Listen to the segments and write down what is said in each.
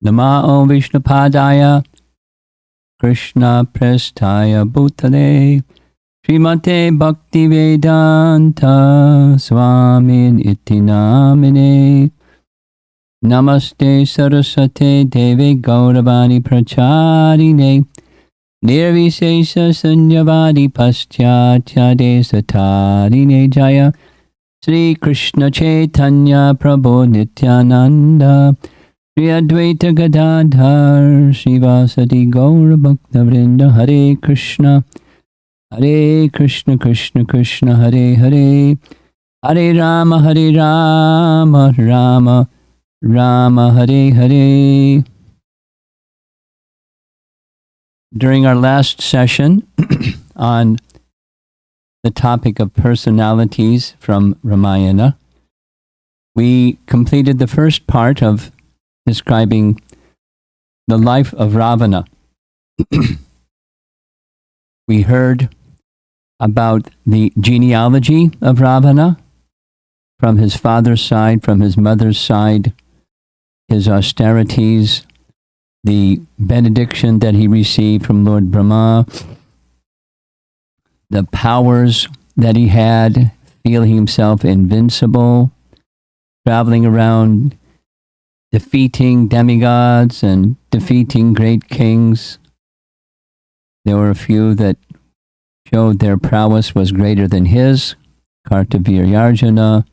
Namao Vishnupadaya Krishna Prestaya Bhutale Srimate Bhaktivedanta Swamin Iti Namine Namaste Saraswate Deve Gauravani Pracharine Nirvisesa Sanyavadi Paschatya Desatarine Jaya Sri Krishna Chaitanya Prabhu Nityananda Shri Advaita Gadadhar Srivasadi Gaura Bhakta Vrinda Hare Krishna Krishna Krishna Hare Hare Hare Rama Rama Rama Hare Hare. During our last session on the topic of personalities from Ramayana, we completed the first part of describing the life of Ravana. We heard about the genealogy of Ravana from his father's side, from his mother's side, his austerities, the benediction that he received from Lord Brahma, the powers that he had, feeling himself invincible, traveling around defeating demigods and defeating great kings. There were a few that showed their prowess was greater than his, Kartavirya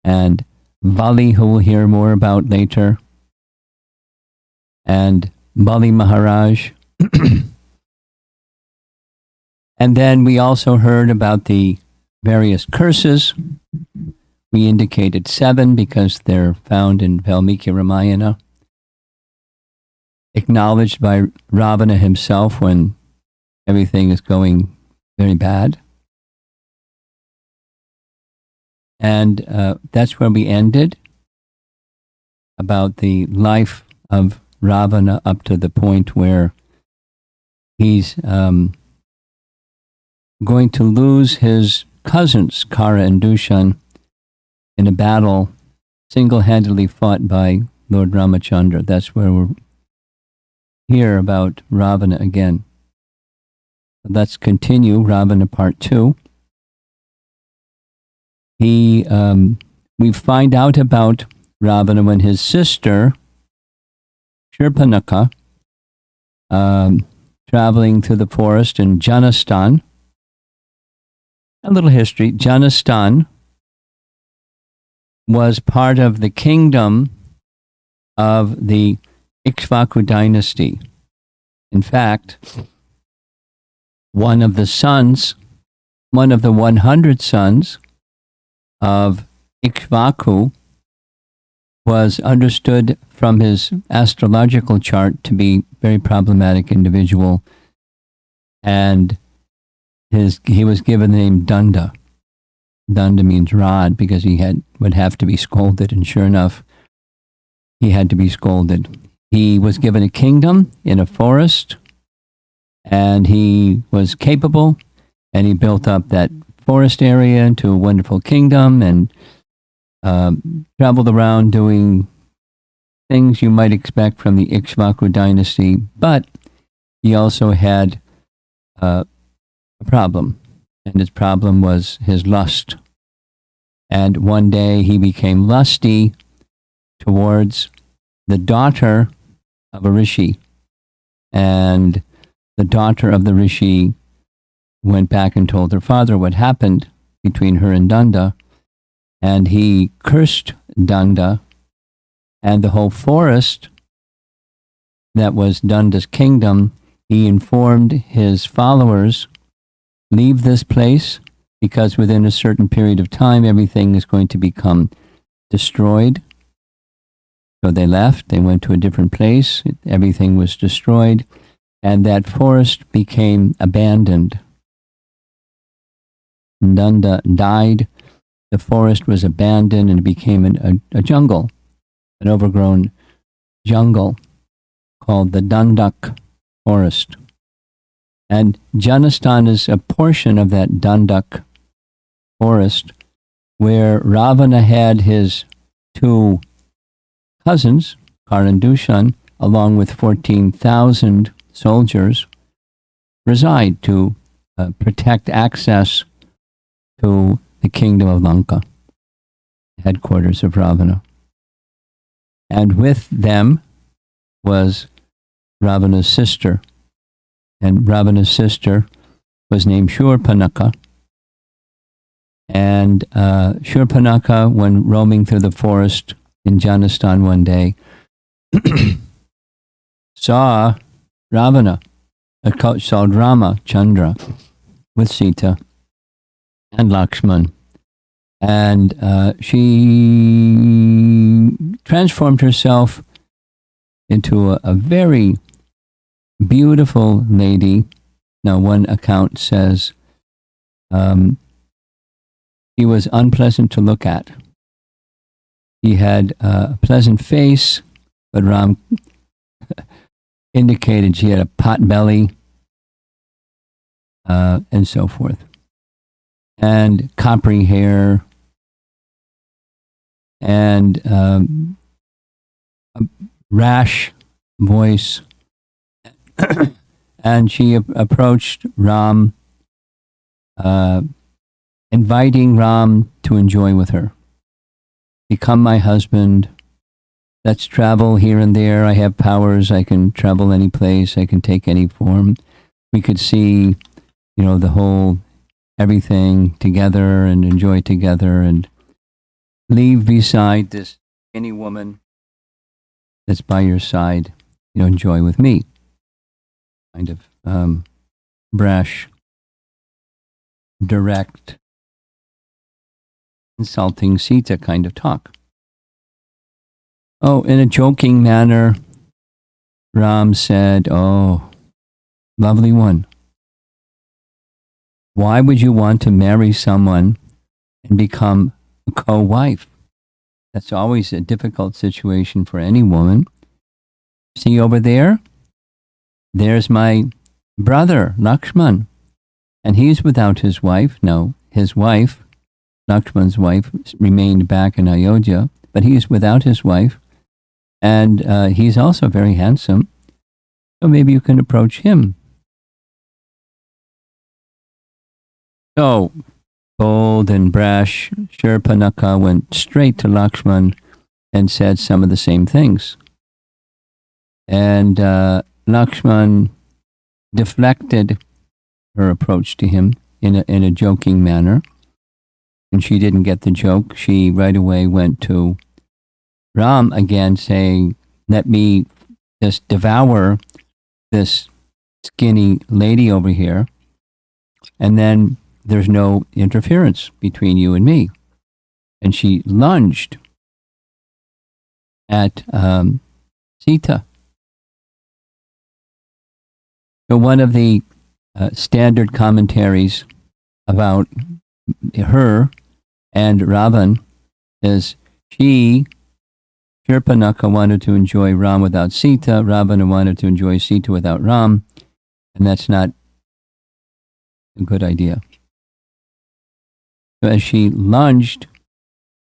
and Vali, who we'll hear more about later, and Bali Maharaj. And then we also heard about the various curses. We indicated 7 because they're found in Valmiki Ramayana, acknowledged by Ravana himself when everything is going very bad. And that's where we ended, about the life of Ravana up to the point where he's going to lose his cousins, Kara and Dushan, in a battle single-handedly fought by Lord Ramachandra. That's where we're here about Ravana again. Let's continue Ravana part 2. We find out about Ravana when his sister, Shurpanakha, traveling through the forest in Janastan. A little history. Janastan was part of the kingdom of the Ikshvaku dynasty. In fact, one of the 100 sons of Ikshvaku was understood from his astrological chart to be a very problematic individual, and he was given the name Danda. Danda means rod, because he would have to be scolded, and sure enough, he had to be scolded. He was given a kingdom in a forest, and he was capable, and he built up that forest area into a wonderful kingdom, and traveled around doing things you might expect from the Ikshvaku dynasty, but he also had a problem, and his problem was his lust. And one day he became lusty towards the daughter of a rishi, and the daughter of the rishi went back and told her father what happened between her and Danda, and he cursed Danda and the whole forest that was Danda's kingdom. He informed his followers, leave this place, because within a certain period of time, everything is going to become destroyed. So they left, they went to a different place, everything was destroyed, and that forest became abandoned. Danda died, the forest was abandoned, and it became a jungle, an overgrown jungle called the Dandak forest. And Janastan is a portion of that Dandak forest where Ravana had his 2 cousins, Kara and Dushan, along with 14,000 soldiers, reside to protect access to the kingdom of Lanka, headquarters of Ravana. And with them was Ravana's sister. And Ravana's sister was named Shurpanaka. And Shurpanaka, when roaming through the forest in Janistan one day, saw Ravana, saw Rama Chandra with Sita and Lakshman. And she transformed herself into a very beautiful lady. Now, one account says she was unpleasant to look at. She had a pleasant face, but Ram indicated she had a pot belly, and so forth. And coppery hair, and a rash voice. And she approached Ram, inviting Ram to enjoy with her. Become my husband. Let's travel here and there. I have powers. I can travel any place. I can take any form. We could see, the whole everything together and enjoy together and leave beside this skinny woman that's by your side. Enjoy with me. Kind of brash, direct, insulting Sita kind of talk. Oh, in a joking manner, Ram said, "Oh, lovely one, why would you want to marry someone and become a co-wife? That's always a difficult situation for any woman. See over there? There's my brother, Lakshman, and he's without his wife. No, his wife, Lakshman's wife, remained back in Ayodhya, but he's without his wife, and he's also very handsome, so maybe you can approach him." So, bold and brash, Shurpanaka went straight to Lakshman and said some of the same things. And Lakshman deflected her approach to him in a joking manner. And she didn't get the joke. She right away went to Ram again, saying, "Let me just devour this skinny lady over here, and then there's no interference between you and me." And she lunged at Sita. So one of the standard commentaries about her and Ravan is Shurpanaka wanted to enjoy Ram without Sita, Ravana wanted to enjoy Sita without Ram, and that's not a good idea. So as she lunged,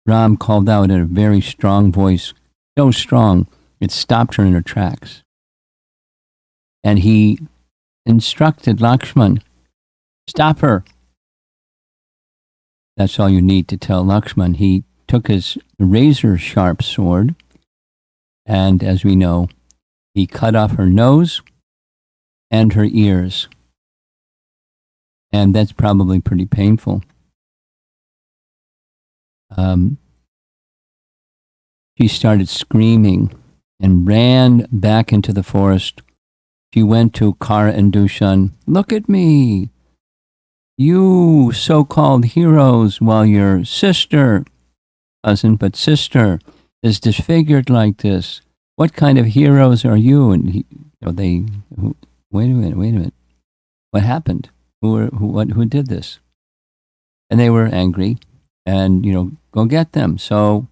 Ram called out in a very strong voice, so strong, it stopped her in her tracks. And he instructed Lakshman, "Stop her." That's all you need to tell Lakshman. He took his razor-sharp sword, and as we know, he cut off her nose and her ears. And that's probably pretty painful. She started screaming and ran back into the forest. She went to Kara and Dushan. "Look at me, you so-called heroes, while your sister, cousin, but sister, is disfigured like this. What kind of heroes are you?" And wait a minute. What happened? Who did this? And they were angry, and go get them. So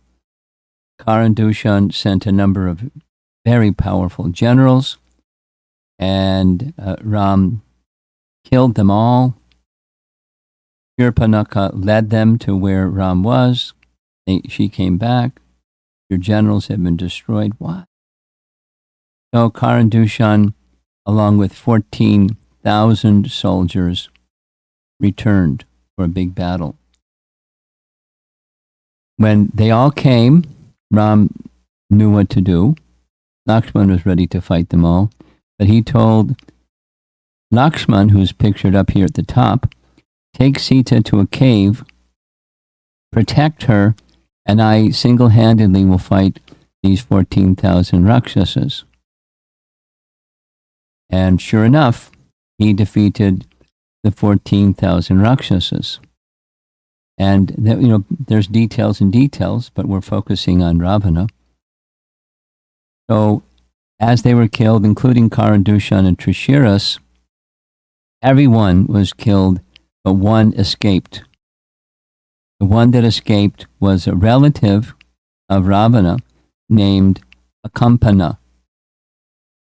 Kara and Dushan sent a number of very powerful generals, and Ram killed them all. Shurpanaka led them to where Ram was. She came back. Your generals have been destroyed. What? So Karandushan, along with 14,000 soldiers, returned for a big battle. When they all came, Ram knew what to do. Lakshman was ready to fight them all, but he told Lakshman, who's pictured up here at the top, take Sita to a cave, protect her, and I single-handedly will fight these 14,000 Rakshasas. And sure enough, he defeated the 14,000 Rakshasas. And there's details and details, but we're focusing on Ravana. So, as they were killed, including Karandushan and Trishiras, everyone was killed, but one escaped. The one that escaped was a relative of Ravana named Akampana.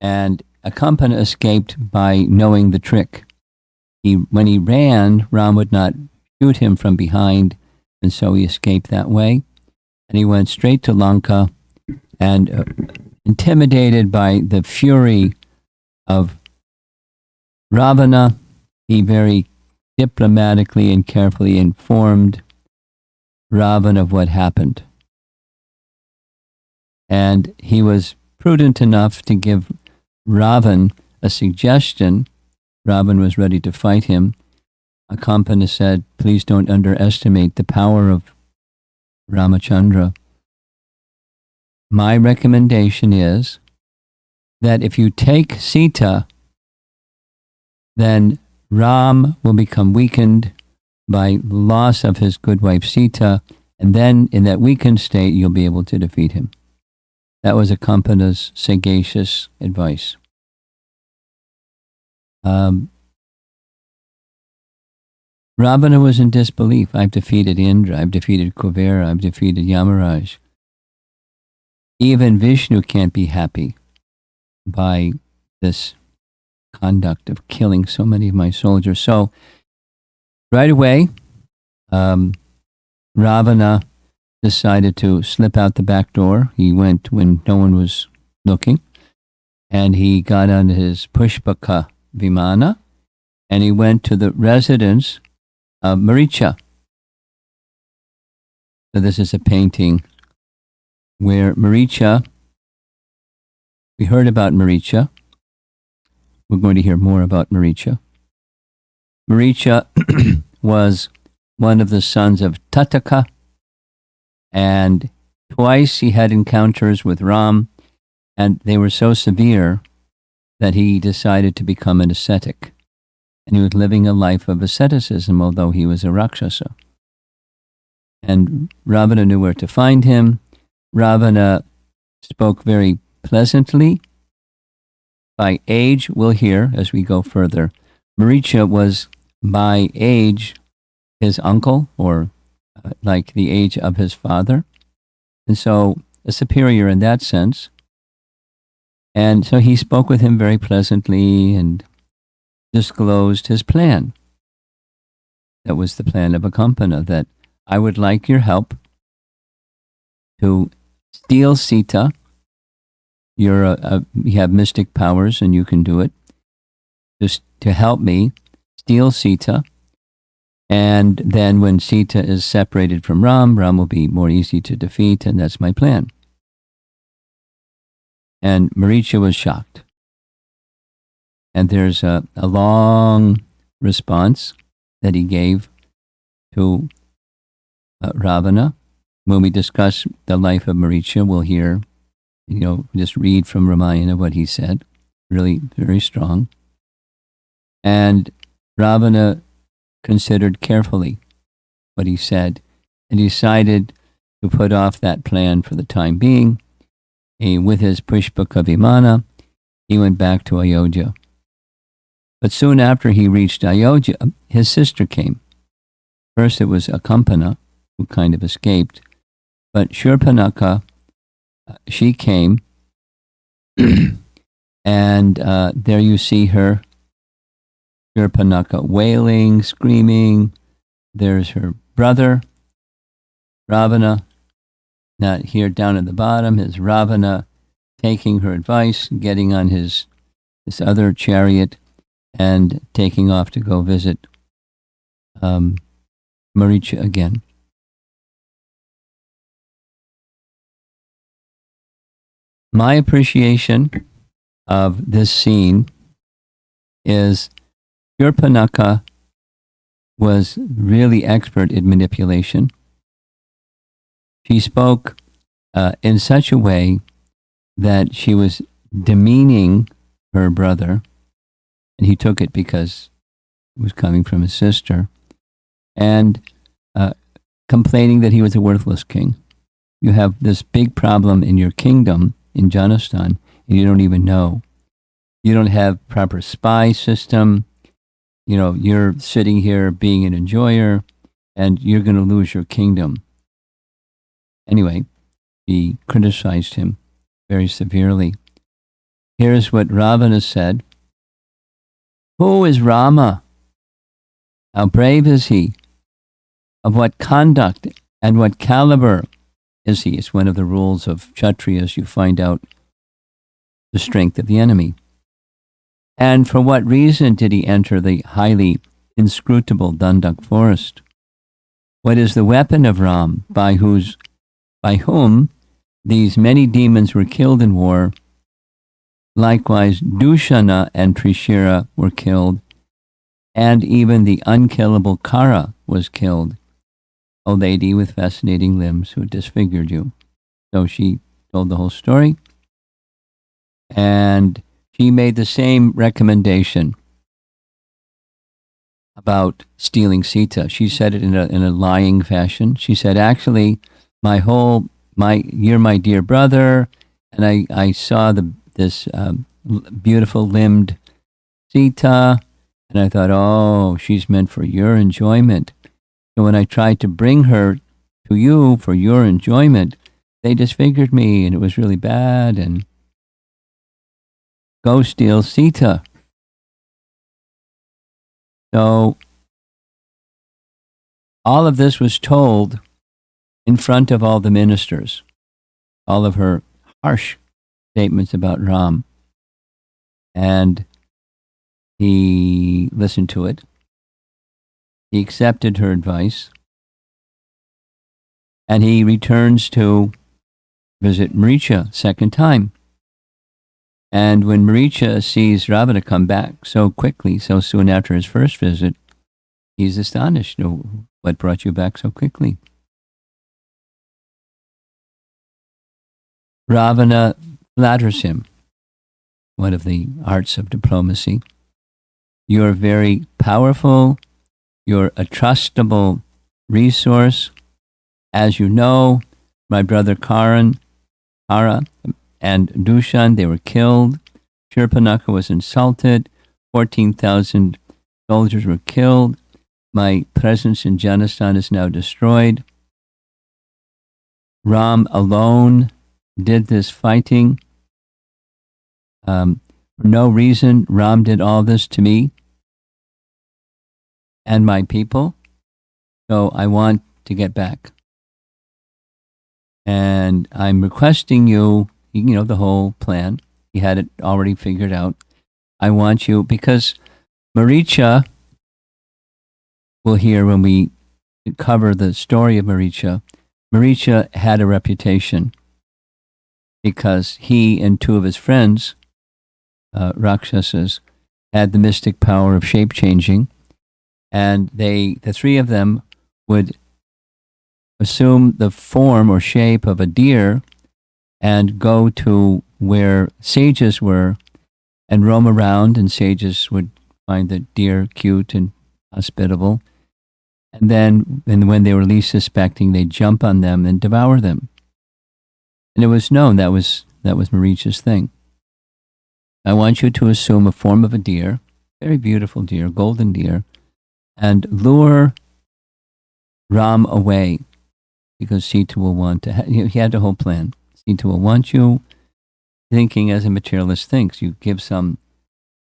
And Akampana escaped by knowing the trick. When he ran, Ram would not shoot him from behind, and so he escaped that way. And he went straight to Lanka, and intimidated by the fury of Ravana, he very diplomatically and carefully informed Ravana of what happened. And he was prudent enough to give Ravan a suggestion. Ravan was ready to fight him. Akampana said, please don't underestimate the power of Ramachandra. My recommendation is that if you take Sita, then Ram will become weakened by loss of his good wife Sita, and then in that weakened state you'll be able to defeat him. That was Akampana's sagacious advice. Ravana was in disbelief. I've defeated Indra, I've defeated Kuvera, I've defeated Yamaraj. Even Vishnu can't be happy by this conduct of killing so many of my soldiers. So right away, Ravana decided to slip out the back door. He went when no one was looking, and he got on his Pushpaka Vimana, and he went to the residence of Maricha. So this is a painting where Maricha, we heard about Maricha. We're going to hear more about Maricha. Maricha was one of the sons of Tataka, and twice he had encounters with Ram, and they were so severe that he decided to become an ascetic. And he was living a life of asceticism, although he was a Rakshasa. And Ravana knew where to find him. Ravana spoke very pleasantly. By age, we'll hear as we go further. Maricha was by age his uncle, or like the age of his father. And so a superior in that sense. And so he spoke with him very pleasantly and disclosed his plan. That was the plan of Akampana, that I would like your help to steal Sita. You have mystic powers and you can do it. Just to help me steal Sita. And then when Sita is separated from Ram, Ram will be more easy to defeat, and that's my plan. And Maricha was shocked. And there's a long response that he gave to Ravana. When we discuss the life of Maricha, we'll hear, just read from Ramayana what he said. Really very strong. And Ravana considered carefully what he said and decided to put off that plan for the time being. With his Pushpaka Vimana, he went back to Ayodhya. But soon after he reached Ayodhya, his sister came. First it was Akampana, who kind of escaped, but Shurpanaka, she came, and there you see her, Shurpanaka, wailing, screaming. There's her brother, Ravana. Not here down at the bottom is Ravana taking her advice, getting on this other chariot, and taking off to go visit Maricha again. My appreciation of this scene is Shurpanakha was really expert in manipulation. She spoke in such a way that she was demeaning her brother, and he took it because it was coming from his sister, and complaining that he was a worthless king. You have this big problem in your kingdom in Janistan, and you don't even know. You don't have proper spy system. You know, you're sitting here being an enjoyer, and you're going to lose your kingdom. Anyway, he criticized him very severely. Here's what Ravana said. Who is Rama? How brave is he? Of what conduct and what caliber is he? It's one of the rules of Kshatriyas. You find out the strength of the enemy. And for what reason did he enter the highly inscrutable Dandak forest? What is the weapon of Ram, by whom these many demons were killed in war? Likewise, Dushana and Trishira were killed, and even the unkillable Kara was killed, a lady with fascinating limbs who disfigured you. So she told the whole story, and she made the same recommendation about stealing Sita. She said it in a lying fashion. She said, actually, you're my dear brother, and I saw this beautiful limbed Sita, and I thought, oh, she's meant for your enjoyment. So when I tried to bring her to you for your enjoyment, they disfigured me, and it was really bad, and go steal Sita. So all of this was told in front of all the ministers, all of her harsh statements about Ram. And he listened to it. He accepted her advice. And he returns to visit Maricha second time. And when Maricha sees Ravana come back so quickly, so soon after his first visit, he's astonished. What brought you back so quickly? Ravana flatters him, one of the arts of diplomacy. You're very powerful. You're a trustable resource. As you know, my brother Kara and Dushan, they were killed. Shurpanakha was insulted. 14,000 soldiers were killed. My presence in Janistan is now destroyed. Ram alone did this fighting. For no reason, Ram did all this to me and my people. So I want to get back. And I'm requesting you, the whole plan. He had it already figured out. I want you, because Maricha, we'll hear when we cover the story of Maricha. Maricha had a reputation because he and two of his friends, Rakshasas, had the mystic power of shape changing, and the three of them would assume the form or shape of a deer and go to where sages were and roam around, and sages would find the deer cute and hospitable. And then when they were least suspecting, they'd jump on them and devour them. And it was known that was Maricha's thing. I want you to assume a form of a deer, very beautiful deer, golden deer, and lure Ram away, because Sita will want to. He had the whole plan. Sita will want you, thinking as a materialist thinks. You give some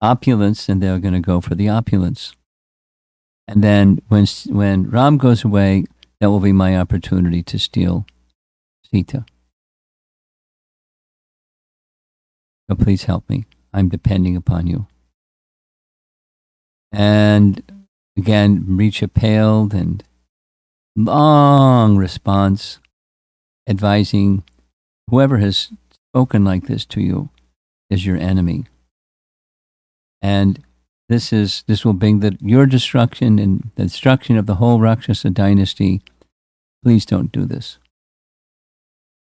opulence, and they're going to go for the opulence. And then when Ram goes away, that will be my opportunity to steal Sita. So please help me. I'm depending upon you. And again, Maricha paled and long response advising whoever has spoken like this to you is your enemy. And this will bring your destruction and the destruction of the whole Rakshasa dynasty. Please don't do this.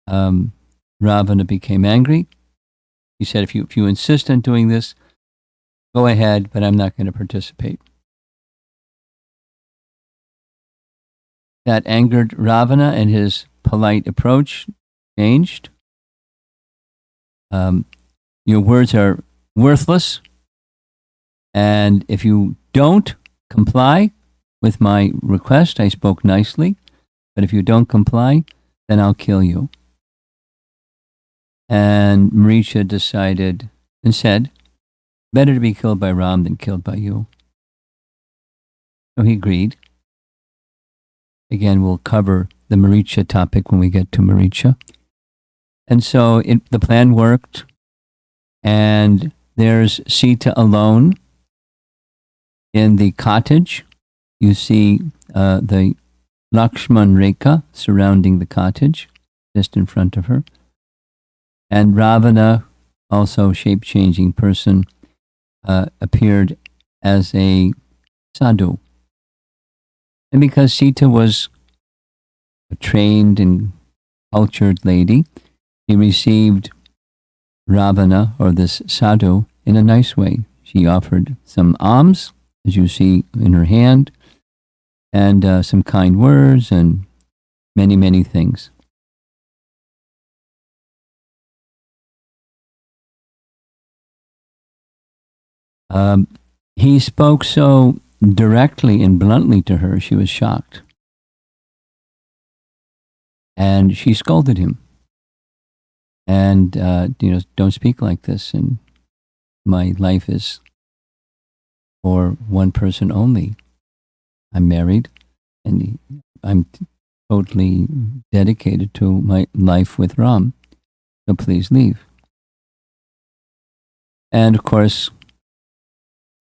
Ravana became angry. He said, if you insist on doing this, go ahead, but I'm not going to participate. That angered Ravana, and his polite approach changed. Your words are worthless, and if you don't comply with my request, I spoke nicely, but if you don't comply, then I'll kill you. And Maricha decided and said, better to be killed by Ram than killed by you. So he agreed. Again, we'll cover the Maricha topic when we get to Maricha. And so the plan worked, and there's Sita alone in the cottage. You see the Lakshman Rekha surrounding the cottage, just in front of her. And Ravana, also shape-changing person, appeared as a sadhu. And because Sita was a trained and cultured lady, he received Ravana, or this sadhu, in a nice way. She offered some alms, as you see in her hand, and some kind words and many, many things. He spoke so directly and bluntly to her, she was shocked. And she scolded him. And, don't speak like this. And my life is for one person only. I'm married, and I'm totally dedicated to my life with Ram. So please leave. And of course,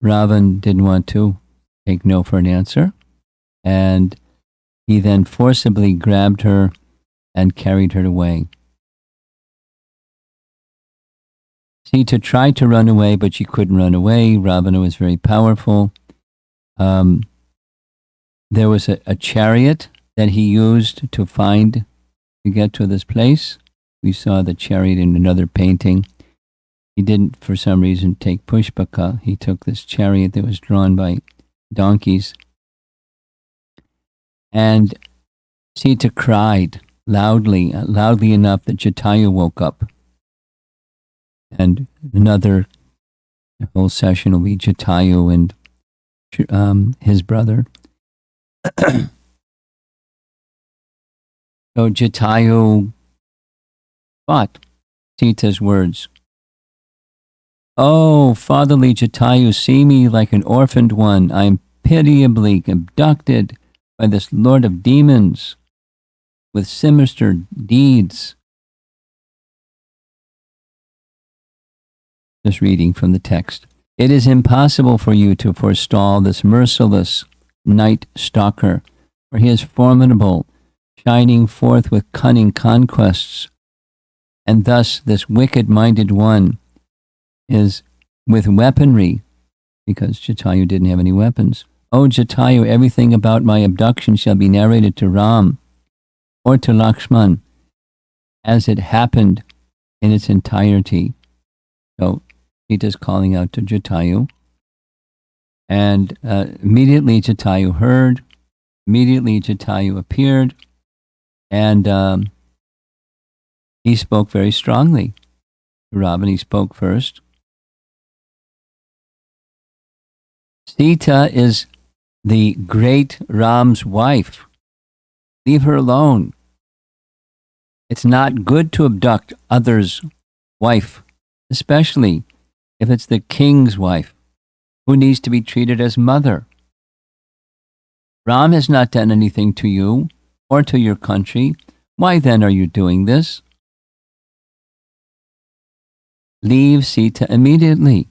Ravan didn't want to take no for an answer. And he then forcibly grabbed her and carried her away. Sita tried to run away, but she couldn't run away. Ravana was very powerful. There was a chariot that he used to get to this place. We saw the chariot in another painting. He didn't, for some reason, take Pushpaka. He took this chariot that was drawn by donkeys. And Sita cried loudly enough that Jatayu woke up. And another whole session will be Jatayu and his brother. So Jatayu fought Sita's words. Oh, fatherly Jatayu, see me like an orphaned one. I am pitiably abducted by this lord of demons with sinister deeds. Just reading from the text. It is impossible for you to forestall this merciless night stalker, for he is formidable, shining forth with cunning conquests. And thus this wicked-minded one is with weaponry, because Jatayu didn't have any weapons. O Jatayu, everything about my abduction shall be narrated to Ram or to Lakshman as it happened in its entirety. So Sita's calling out to Jatayu. And immediately Jatayu heard. Immediately Jatayu appeared. And he spoke very strongly to Ravana. He spoke first. Sita is the great Ram's wife. Leave her alone. It's not good to abduct others' wife, especially if it's the king's wife, who needs to be treated as mother. Ram has not done anything to you or to your country. Why then are you doing this? leave Sita immediately.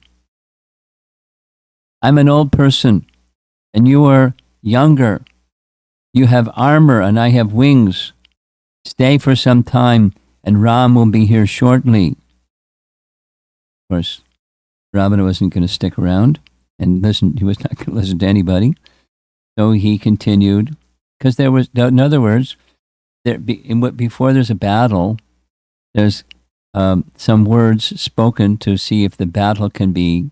I'm an old person, and you are younger. You have armor, and I have wings. Stay for some time, and Ram will be here shortly. Of course, Ravana wasn't going to stick around and listen. He was not going to listen to anybody. So he continued, because there was, in other words, before there's a battle, there's some words spoken to see if the battle can be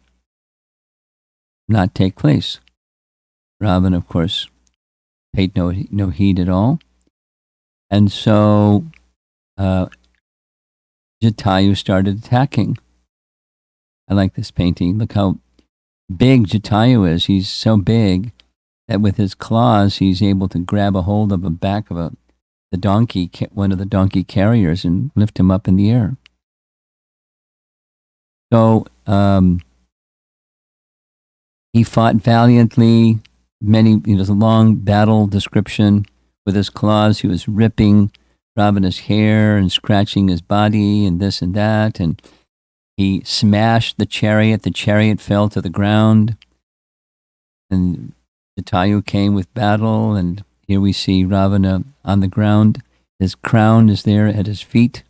not take place. Ravana, of course, paid no heed at all, and so Jatayu started attacking. I like this painting. Look how big Jatayu is. He's so big that with his claws, he's able to grab a hold of the back of the donkey, one of the donkey carriers, and lift him up in the air. So he fought valiantly. There's a long battle description with his claws. He was ripping Ravana's hair and scratching his body and this and that. And he smashed the chariot. The chariot fell to the ground. And Jatayu came with battle. And here we see Ravana on the ground. His crown is there at his feet.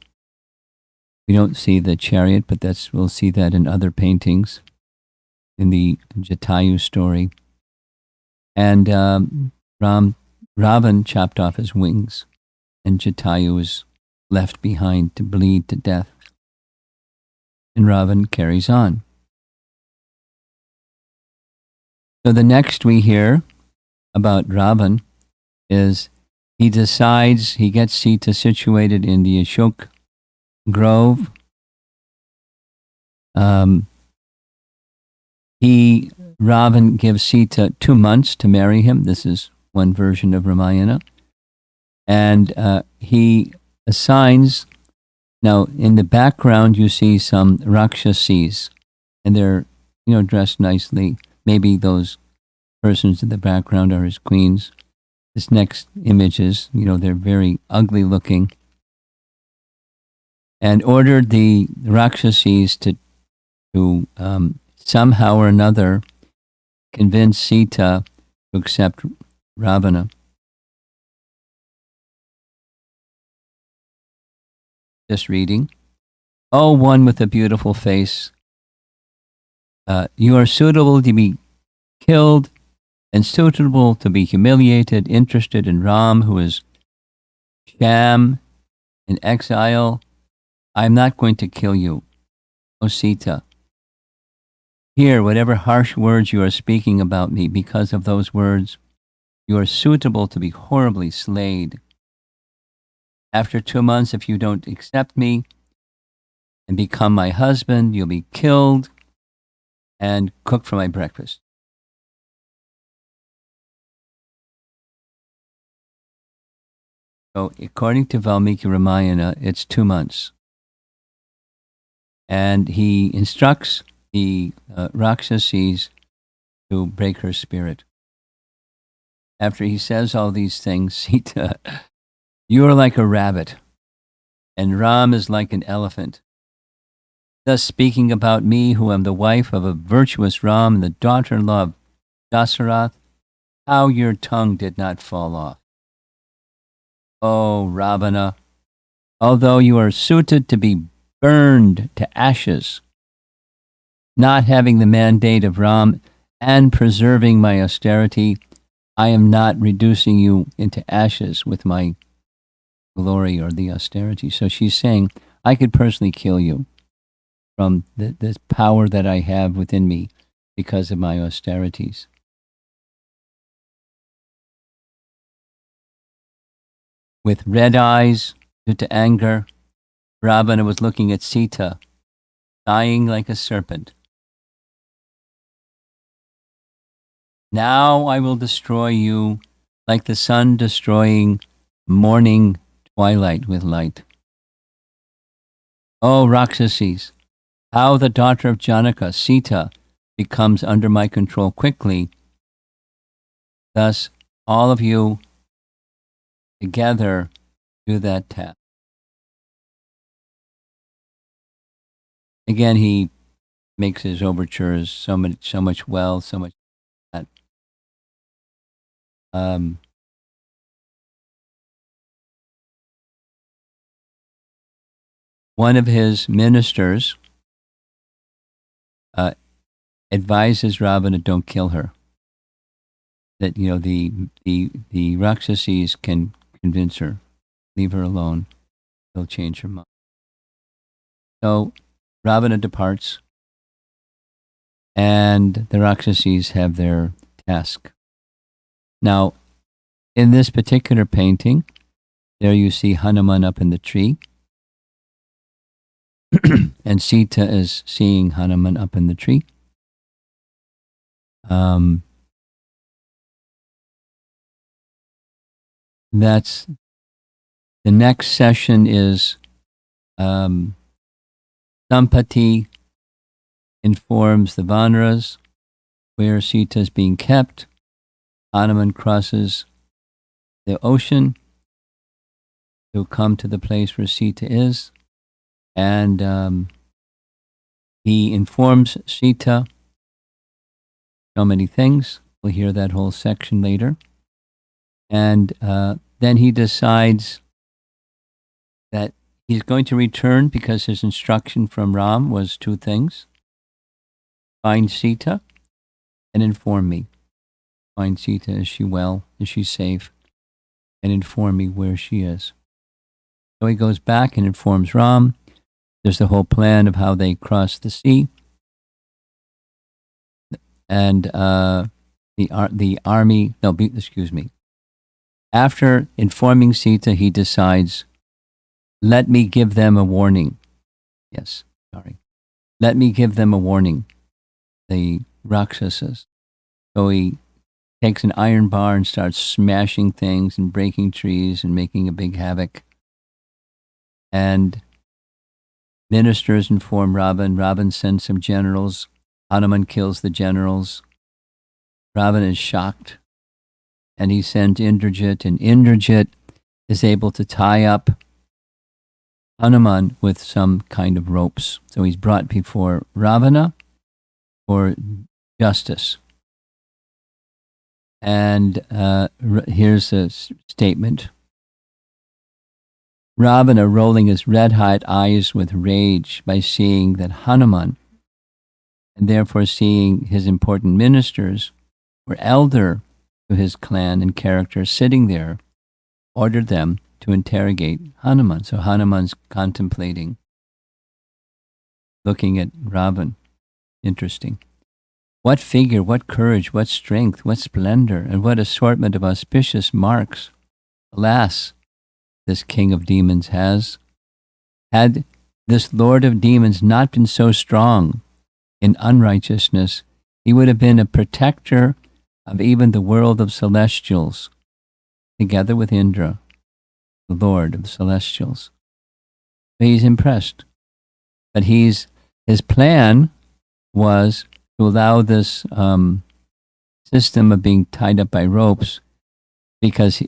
We don't see the chariot, but we'll see that in other paintings in the Jatayu story. And Ravan chopped off his wings, and Jatayu was left behind to bleed to death. And Ravan carries on. So the next we hear about Ravan is he decides, he gets Sita situated in the Ashok grove. Ravan gives Sita 2 months to marry him. This is one version of Ramayana. And he assigns, now in the background you see some Rakshasis, and they're dressed nicely. Maybe those persons in the background are his queens. This next image is, they're very ugly looking. And ordered the Rakshasis to somehow or another convince Sita to accept Ravana. Just reading. Oh, one with a beautiful face, you are suitable to be killed and suitable to be humiliated, interested in Ram, who is sham in exile. I am not going to kill you, O Sita. Hear whatever harsh words you are speaking about me. Because of those words, you are suitable to be horribly slayed. After 2 months, if you don't accept me and become my husband, you'll be killed and cooked for my breakfast. So according to Valmiki Ramayana, it's 2 months. And he instructs the Rakshasis to break her spirit. After he says all these things, Sita, you are like a rabbit, and Ram is like an elephant. Thus speaking about me, who am the wife of a virtuous Ram and the daughter-in-law of Dasarath, how your tongue did not fall off. O Ravana, although you are suited to be burned to ashes, not having the mandate of Ram and preserving my austerity, I am not reducing you into ashes with my glory or the austerity. So she's saying, I could personally kill you from the power that I have within me because of my austerities. With red eyes due to anger, Ravana was looking at Sita, sighing like a serpent. Now I will destroy you like the sun destroying morning twilight with light. O Raksasis, how the daughter of Janaka, Sita, becomes under my control quickly. Thus, all of you together do that task. Again, he makes his overtures so much well, so much that. Um, One of his ministers uh, advises Ravana, don't kill her. That the Rakshasas can convince her, leave her alone. They'll change her mind. So Ravana departs, and the Rakshasas have their task. Now, in this particular painting, there you see Hanuman up in the tree, and Sita is seeing Hanuman up in the tree. That's the next session is Sampati informs the Vanaras where Sita is being kept. Hanuman crosses the ocean to come to the place where Sita is, and he informs Sita so many things. We'll hear that whole section later. And then he decides that he's going to return because his instruction from Ram was two things: find Sita and inform me. Find Sita, is she well? Is she safe? And inform me where she is. So he goes back and informs Ram. There's the whole plan of how they cross the sea. And the army, no, excuse me. After informing Sita, he decides, let me give them a warning. Yes, sorry. Let me give them a warning, the Rakshasas. So he takes an iron bar and starts smashing things and breaking trees and making a big havoc. And ministers inform Ravan. Ravan sends some generals. Hanuman kills the generals. Ravan is shocked. And he sends Indrajit, and Indrajit is able to tie up Hanuman with some kind of ropes. So he's brought before Ravana for justice. And here's a statement. Ravana, rolling his red-hot eyes with rage by seeing that Hanuman, and therefore seeing his important ministers, were elder to his clan and character, sitting there, ordered them to interrogate Hanuman. So Hanuman's contemplating, looking at Ravan. Interesting. What figure, what courage, what strength, what splendor, and what assortment of auspicious marks, alas, this king of demons has. Had this lord of demons not been so strong in unrighteousness, he would have been a protector of even the world of celestials, together with Indra, the lord of celestials. He's impressed. But his plan was to allow this system of being tied up by ropes, because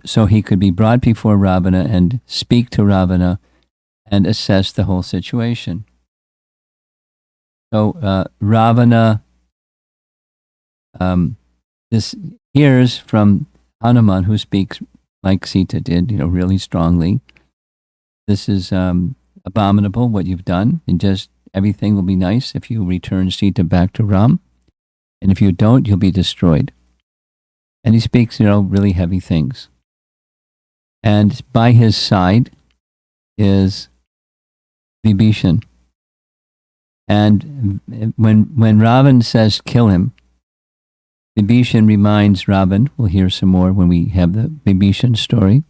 so he could be brought before Ravana and speak to Ravana and assess the whole situation. So Ravana this hears from Hanuman, who speaks like Sita did, really strongly. This is abominable what you've done, and just everything will be nice if you return Sita back to Ram, and if you don't, you'll be destroyed. And he speaks, really heavy things. And by his side is Vibhishan. And when Ravan says kill him, Vibhishan reminds Ravan, we'll hear some more when we have the Vibhishan story,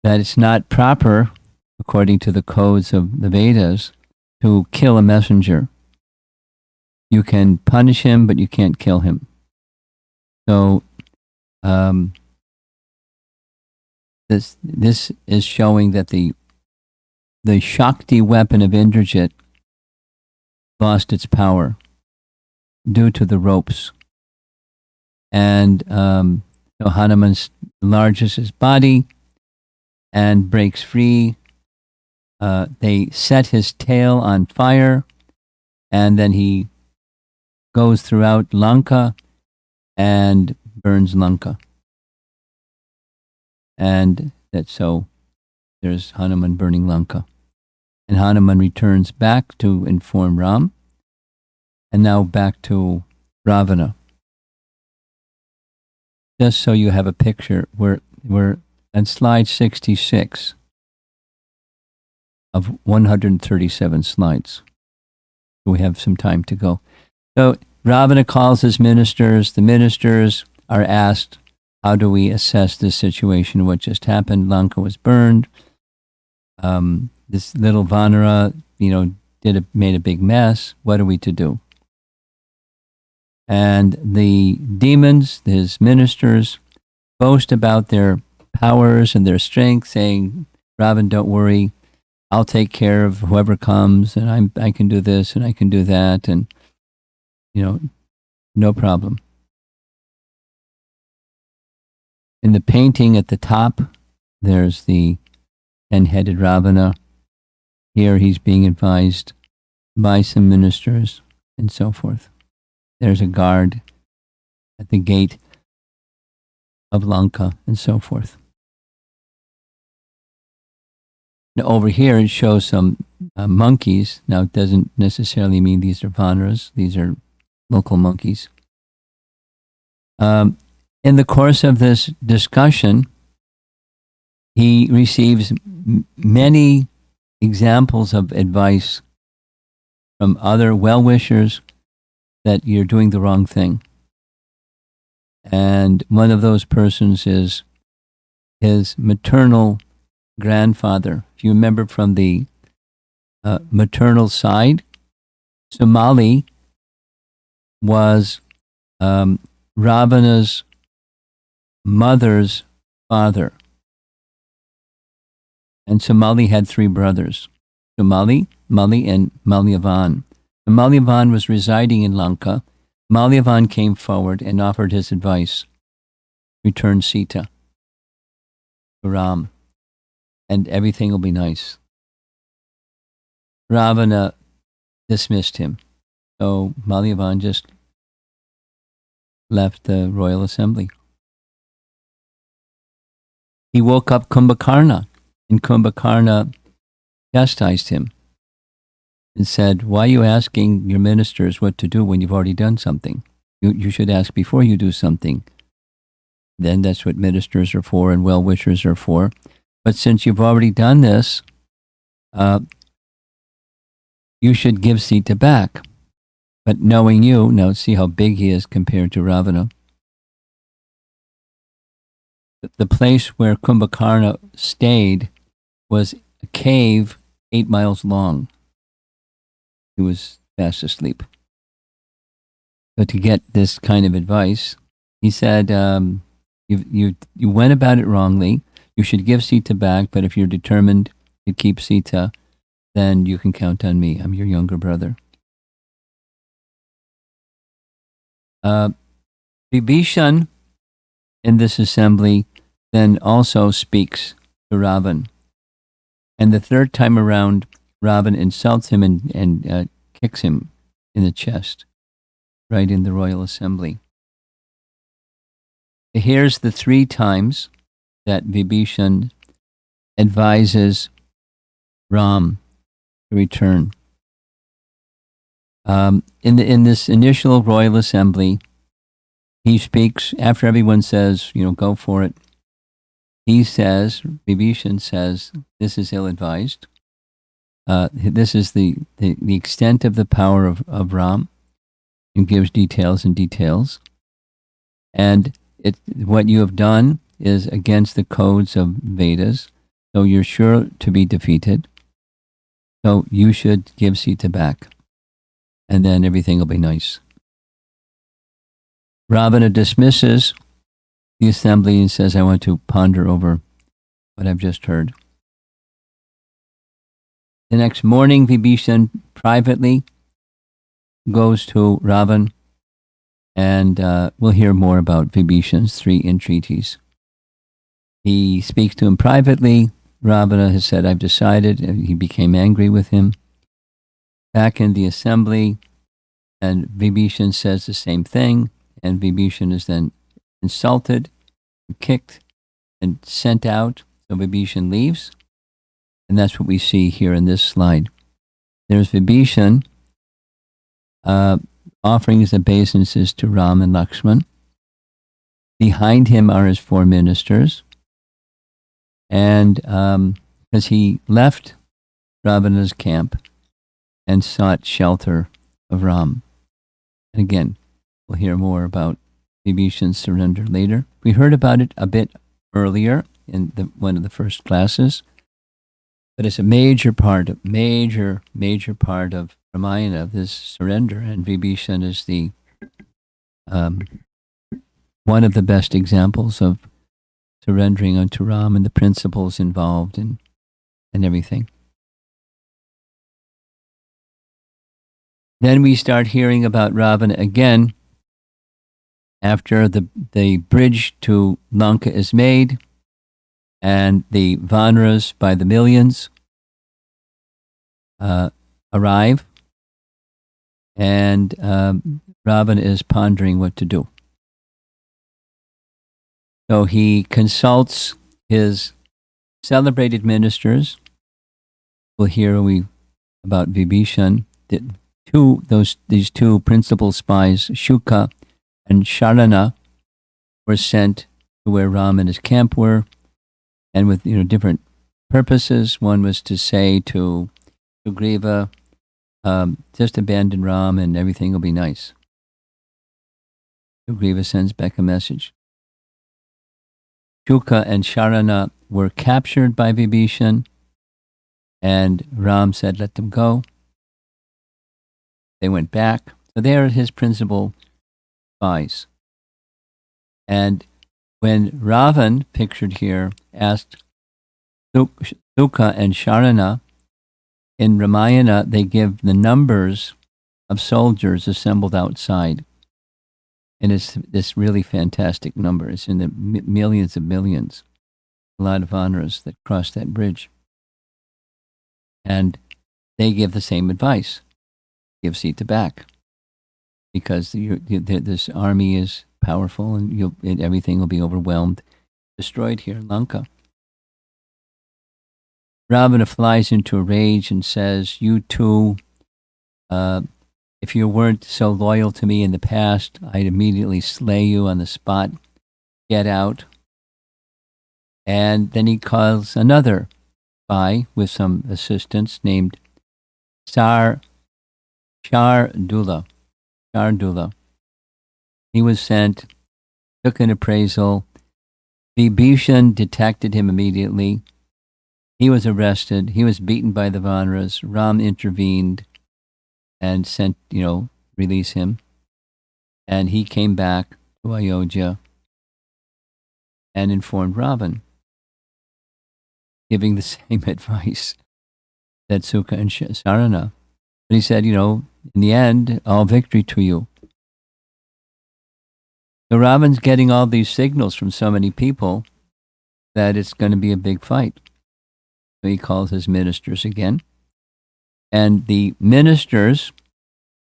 that it's not proper, according to the codes of the Vedas, to kill a messenger. You can punish him, but you can't kill him. So this is showing that the Shakti weapon of Indrajit lost its power due to the ropes. And so Hanuman enlarges his body and breaks free They set his tail on fire, and then he goes throughout Lanka and burns Lanka. And that's so there's Hanuman burning Lanka. And Hanuman returns back to inform Ram, and now back to Ravana. Just so you have a picture, we're on slide 66 of 137 slides. We have some time to go. So Ravana calls his ministers. The ministers are asked, how do we assess this situation? What just happened? Lanka was burned. This little Vanara, made a big mess. What are we to do? And the demons, his ministers, boast about their powers and their strength, saying, Ravan, don't worry. I'll take care of whoever comes, and I can do this and I can do that, and no problem. In the painting at the top, there's the 10-headed Ravana. Here he's being advised by some ministers and so forth. There's a guard at the gate of Lanka and so forth. Now over here it shows some monkeys. Now it doesn't necessarily mean these are Vanaras. These are local monkeys. In the course of this discussion, he receives many examples of advice from other well-wishers that you're doing the wrong thing. And one of those persons is his maternal grandfather. If you remember from the maternal side, Somali was Ravana's mother's father. And Somali had 3 brothers, Somali, Mali, and Malyavan. Malyavan was residing in Lanka. Malyavan came forward and offered his advice. Return Sita to Ram, and everything will be nice. Ravana dismissed him. So Malyavan just left the royal assembly. He woke up Kumbhakarna, and Kumbhakarna chastised him and said, why are you asking your ministers what to do when you've already done something? You should ask before you do something. Then that's what ministers are for and well-wishers are for. But since you've already done this, you should give Sita back. But knowing you, now see how big he is compared to Ravana. The place where Kumbhakarna stayed was a cave 8 miles long. He was fast asleep. So to get this kind of advice, he said, you went about it wrongly. You should give Sita back, but if you're determined to keep Sita, then you can count on me. I'm your younger brother. Vibhishan in this assembly then also speaks to Ravan. And the third time around, Ravan insults him and kicks him in the chest, right in the royal assembly. Here's the 3 times that Vibhishan advises Ram to return. In this initial royal assembly, he speaks after everyone says, go for it. He says, Vibhishan says, this is ill-advised. This is the extent of the power of Ram, and gives details and details. And what you have done is against the codes of Vedas, so you're sure to be defeated. So you should give Sita back, and then everything will be nice. Ravana dismisses the assembly and says, I want to ponder over what I've just heard. The next morning, Vibhishan privately goes to Ravan, and we'll hear more about Vibhishan's 3 entreaties. He speaks to him privately, Ravana has said, I've decided. He became angry with him. Back in the assembly, and Vibhishan says the same thing, and Vibhishan is then insulted, kicked, and sent out. So Vibhishan leaves, and that's what we see here in this slide. There's Vibhishan offering his obeisances to Raman Lakshman. Behind him are his 4 ministers, and because he left Ravana's camp and sought shelter of Ram. And again, we'll hear more about Vibhishan's surrender later. We heard about it a bit earlier in one of the first classes, but it's a major part of Ramayana, this surrender, and Vibhishan is the one of the best examples of surrendering unto Ram and the principles involved and everything. Then we start hearing about Ravana again after the bridge to Lanka is made and the Vanaras by the millions arrive, and Ravana is pondering what to do. So he consults his celebrated ministers. We'll hear about Vibhishan. These 2 principal spies, Shuka and Sharana, were sent to where Ram and his camp were, and with different purposes. One was to say to Sugriva, just abandon Ram and everything will be nice. Sugriva sends back a message. Shuka and Sharana were captured by Vibhishan, and Ram said, let them go. They went back. So they are his principal spies. And when Ravan, pictured here, asked Shuka and Sharana, in Ramayana, they give the numbers of soldiers assembled outside. And it's this really fantastic number. It's in the millions of millions. A lot of Vanaras that cross that bridge. And they give the same advice. Give Sita back. Because this army is powerful and everything will be overwhelmed, destroyed here in Lanka. Ravana flies into a rage and says, you two, if you weren't so loyal to me in the past, I'd immediately slay you on the spot. Get out. And then he calls another spy with some assistants named Shardula. He was sent, took an appraisal. Vibhishan detected him immediately. He was arrested. He was beaten by the Vanaras. Ram intervened and sent, release him. And he came back to Ayodhya and informed Ravan, giving the same advice that Sukha and Sharana. But he said, in the end, all victory to you. So Ravan's getting all these signals from so many people that it's going to be a big fight. So he calls his ministers again. And the ministers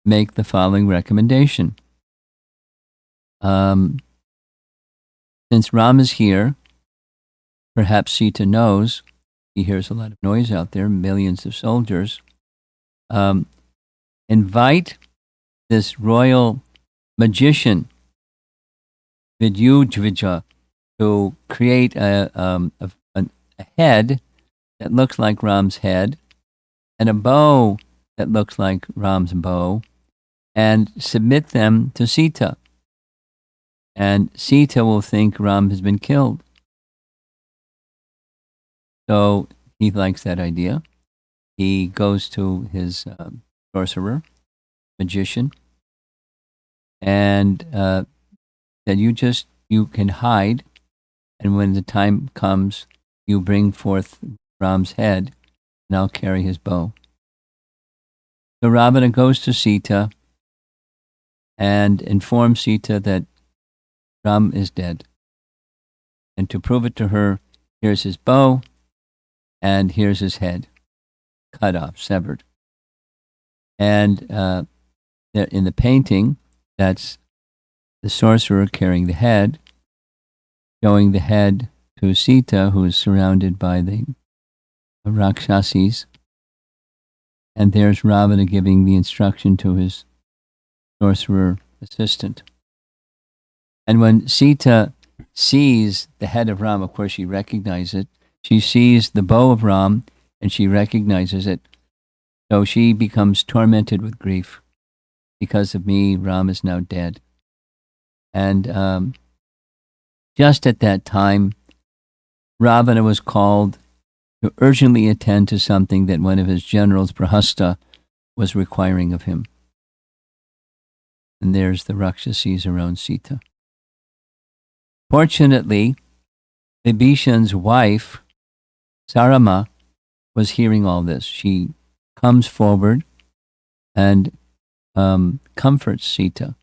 make the following recommendation. Since Ram is here, perhaps Sita knows, he hears a lot of noise out there, millions of soldiers. Invite this royal magician, Vidyudvija, to create a head that looks like Ram's head, and a bow that looks like Ram's bow, and submit them to Sita. And Sita will think Ram has been killed. So he likes that idea. He goes to his sorcerer, magician, and said, you can hide, and when the time comes, you bring forth Ram's head, and I'll carry his bow. So Ravana goes to Sita and informs Sita that Ram is dead. And to prove it to her, here's his bow, and here's his head cut off, severed. And in the painting, that's the sorcerer carrying the head, showing the head to Sita, who is surrounded by the Rakshasis. And there's Ravana giving the instruction to his sorcerer assistant. And when Sita sees the head of Ram, of course she recognizes it. She sees the bow of Ram and she recognizes it. So she becomes tormented with grief. Because of me, Ram is now dead. And just at that time, Ravana was called to urgently attend to something that one of his generals, Prahasta, was requiring of him. And there's the Rakshasis around Sita. Fortunately, Vibhishan's wife, Sarama, was hearing all this. She comes forward and comforts Sita.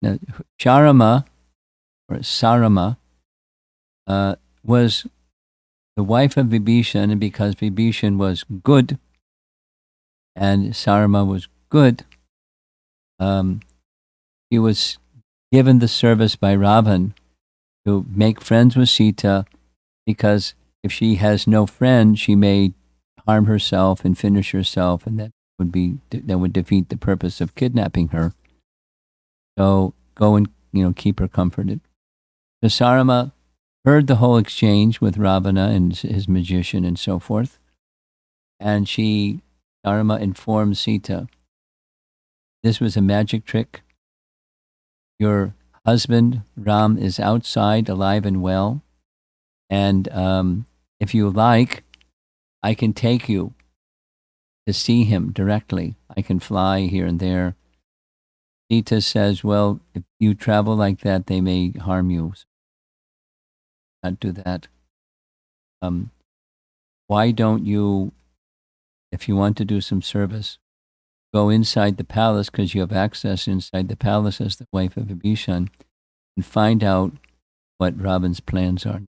Now, Charama, or Sarama, was the wife of Vibhishan, and because Vibhishan was good and Sarama was good, he was given the service by Ravan to make friends with Sita, because if she has no friend, she may harm herself and finish herself, and that would defeat the purpose of kidnapping her. So go and keep her comforted. So Sarama heard the whole exchange with Ravana and his magician and so forth, and Sarama informed Sita, this was a magic trick. Your husband, Ram, is outside, alive and well, and if you like, I can take you to see him directly. I can fly here and there. Sita says, well, if you travel like that, they may harm you. So not do that. Why don't you, if you want to do some service, go inside the palace, because you have access inside the palace as the wife of Vibhishan, and find out what Ravan's plans are.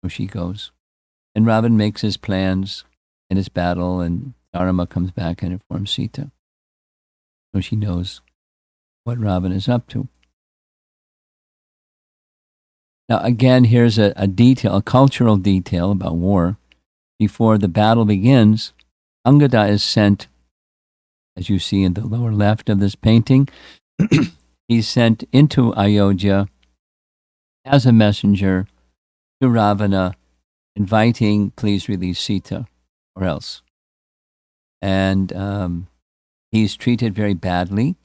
So she goes. And Ravan makes his plans and his battle, and Sarama comes back and informs Sita. So she knows what Ravan is up to. Now, again, here's a cultural detail about war. Before the battle begins, Angada is sent, as you see in the lower left of this painting, he's sent into Ayodhya as a messenger to Ravana, inviting, please release Sita, or else. And he's treated very badly,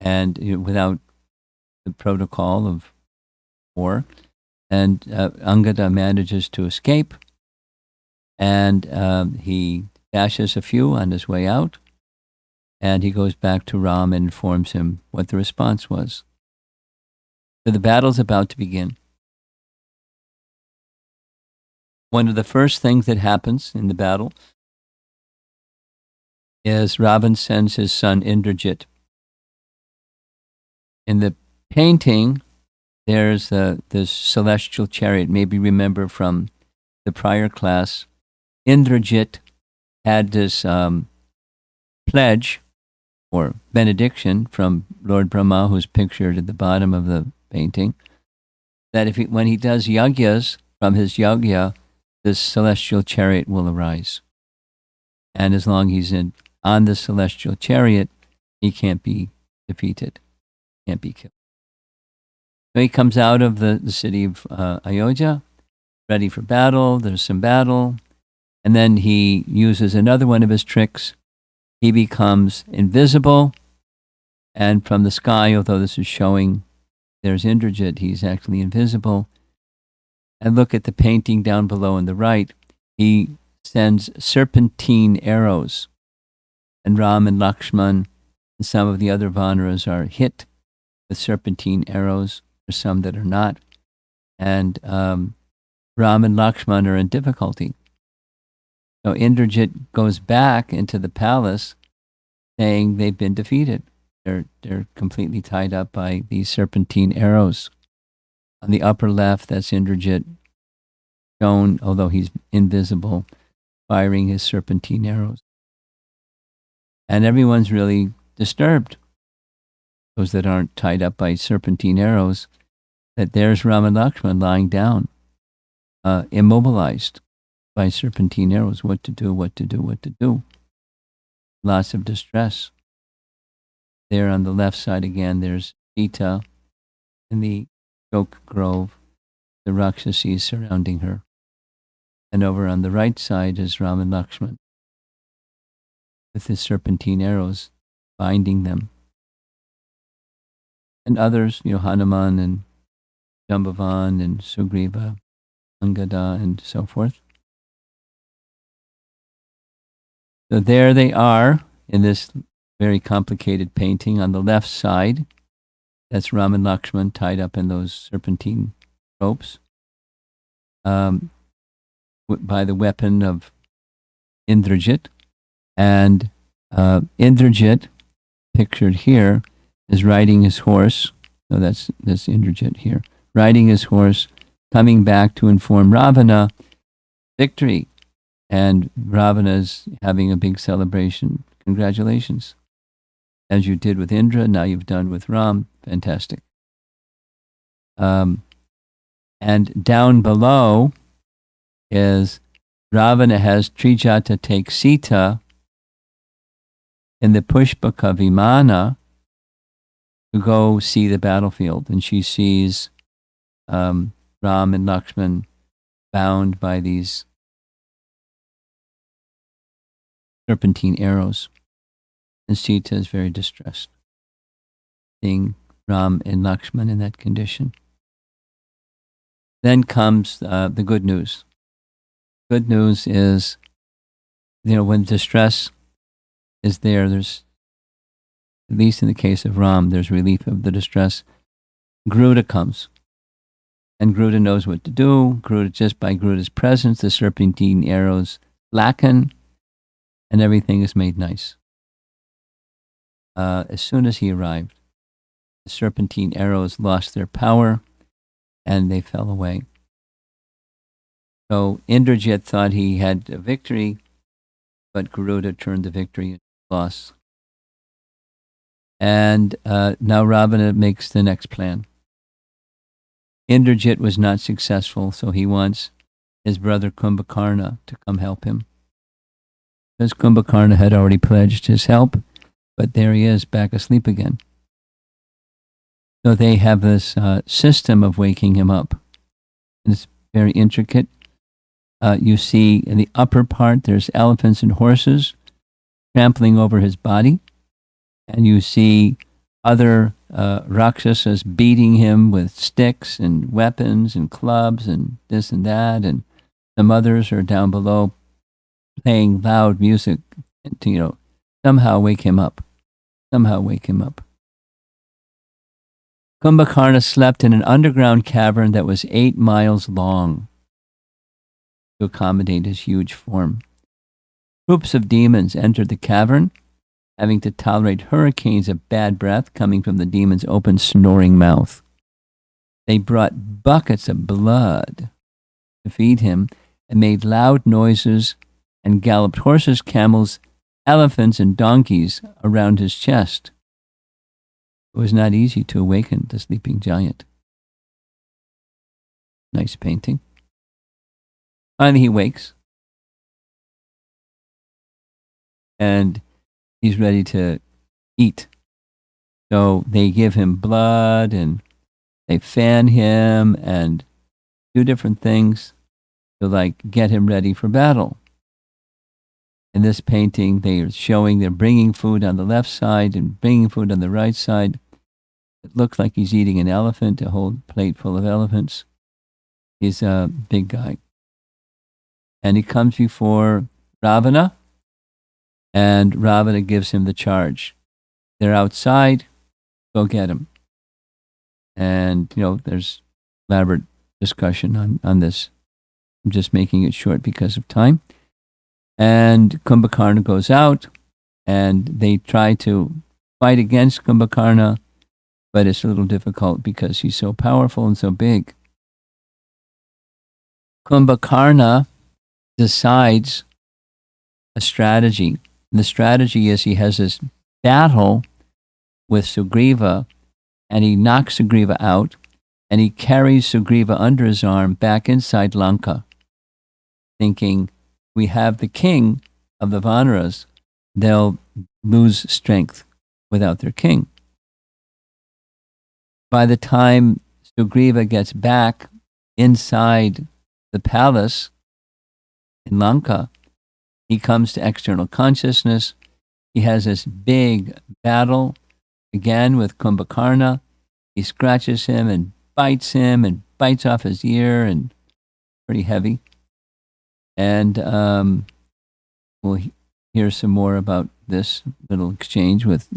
and without the protocol of war. And Angada manages to escape, and he bashes a few on his way out, and he goes back to Ram and informs him what the response was. So the battle's about to begin. One of the first things that happens in the battle is Ravan sends his son Indrajit. In the painting, there's this celestial chariot. Maybe remember from the prior class, Indrajit had this pledge or benediction from Lord Brahma, who's pictured at the bottom of the painting, that when he does yagyas, from his yagya, this celestial chariot will arise. And as long as he's on the celestial chariot, he can't be defeated, can't be killed. So he comes out of the city of Ayodhya, ready for battle. There's some battle. And then he uses another one of his tricks. He becomes invisible. And from the sky, although this is showing there's Indrajit, he's actually invisible. And look at the painting down below on the right. He sends serpentine arrows. And Raman Lakshman and some of the other Vanaras are hit with serpentine arrows. There's some that are not. And Raman Lakshman are in difficulty. So Indrajit goes back into the palace saying they've been defeated. They're completely tied up by these serpentine arrows. On the upper left, that's Indrajit shown, although he's invisible, firing his serpentine arrows. And everyone's really disturbed. Those that aren't tied up by serpentine arrows, that there's Raman Lakshman lying down, immobilized by serpentine arrows. What to do, what to do, what to do. Lots of distress. There on the left side again, there's Sita in the oak grove, the Rakshasis surrounding her. And over on the right side is Raman Lakshman with his serpentine arrows binding them. And others, Hanuman and Jambavan and Sugriva, Angada, and so forth. So there they are in this very complicated painting. On the left side, that's Raman Lakshman tied up in those serpentine ropes by the weapon of Indrajit. And Indrajit, pictured here, is riding his horse. So that's Indrajit here. Riding his horse, coming back to inform Ravana victory. And Ravana's having a big celebration. Congratulations. As you did with Indra, now you've done with Ram. Fantastic. And down below is Ravana has Trijata take Sita in the Pushpaka Vimana to go see the battlefield. And she sees Ram and Lakshman bound by these serpentine arrows. And Sita is very distressed, seeing Ram and Lakshman in that condition. Then comes the good news. Good news is, when distress is there's, at least in the case of Ram, there's relief of the distress. Garuda comes. And Garuda knows what to do. Just by Garuda's presence, the serpentine arrows slacken, and everything is made nice. As soon as he arrived, the serpentine arrows lost their power, and they fell away. So Indrajit thought he had a victory, but Garuda turned the victory into loss. And now Ravana makes the next plan. Indrajit was not successful, so he wants his brother Kumbhakarna to come help him. Because Kumbhakarna had already pledged his help, but there he is, back asleep again. So they have this system of waking him up. And it's very intricate. You see in the upper part, there's elephants and horses trampling over his body. And you see other Rakshasas beating him with sticks and weapons and clubs and this and that. And some others are down below playing loud music to, somehow wake him up. Kumbhakarna slept in an underground cavern that was 8 miles long to accommodate his huge form. Groups of demons entered the cavern, having to tolerate hurricanes of bad breath coming from the demon's open, snoring mouth. They brought buckets of blood to feed him and made loud noises and galloped horses, camels, elephants, and donkeys around his chest. It was not easy to awaken the sleeping giant. Nice painting. Finally, he wakes. And he's ready to eat. So they give him blood and they fan him and do different things to get him ready for battle. In this painting, they're bringing food on the left side and bringing food on the right side. It looks like he's eating an elephant, a whole plate full of elephants. He's a big guy. And he comes before Ravana, and Ravana gives him the charge. They're outside, go get him. And, there's elaborate discussion on this. I'm just making it short because of time. And Kumbhakarna goes out, and they try to fight against Kumbhakarna, but it's a little difficult because he's so powerful and so big. Kumbhakarna decides a strategy. And the strategy is he has this battle with Sugriva, and he knocks Sugriva out, and he carries Sugriva under his arm back inside Lanka, thinking, we have the king of the Vanaras, they'll lose strength without their king. By the time Sugriva gets back inside the palace in Lanka, he comes to external consciousness. He has this big battle again with Kumbhakarna. He scratches him and bites off his ear, and pretty heavy. And we'll hear some more about this little exchange with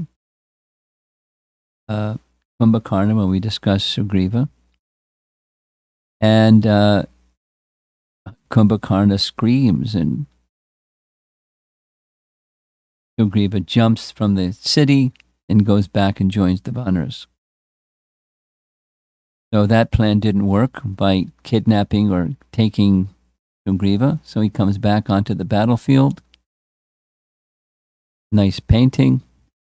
Kumbhakarna when we discuss Sugriva. And Kumbhakarna screams, and Sugriva jumps from the city and goes back and joins the Vanaras. So that plan didn't work by kidnapping or taking Sugriva. So he comes back onto the battlefield. Nice painting.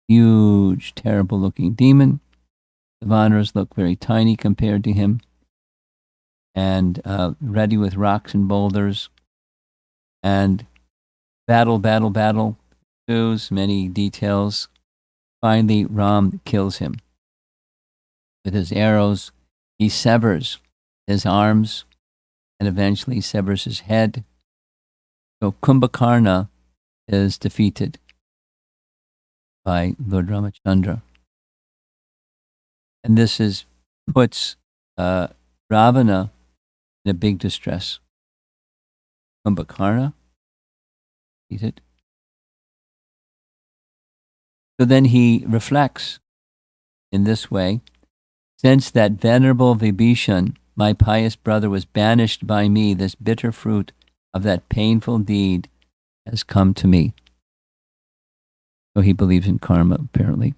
Huge, terrible looking demon. The Vanaras look very tiny compared to him. And ready with rocks and boulders. And battle. There's many details. Finally, Ram kills him. With his arrows, he severs his arms and eventually severs his head. So Kumbhakarna is defeated by Lord Ramachandra. And this puts Ravana in a big distress. Kumbhakarna defeated. So then he reflects in this way: since that venerable Vibhishan, my pious brother, was banished by me, this bitter fruit of that painful deed has come to me. So he believes in karma, apparently.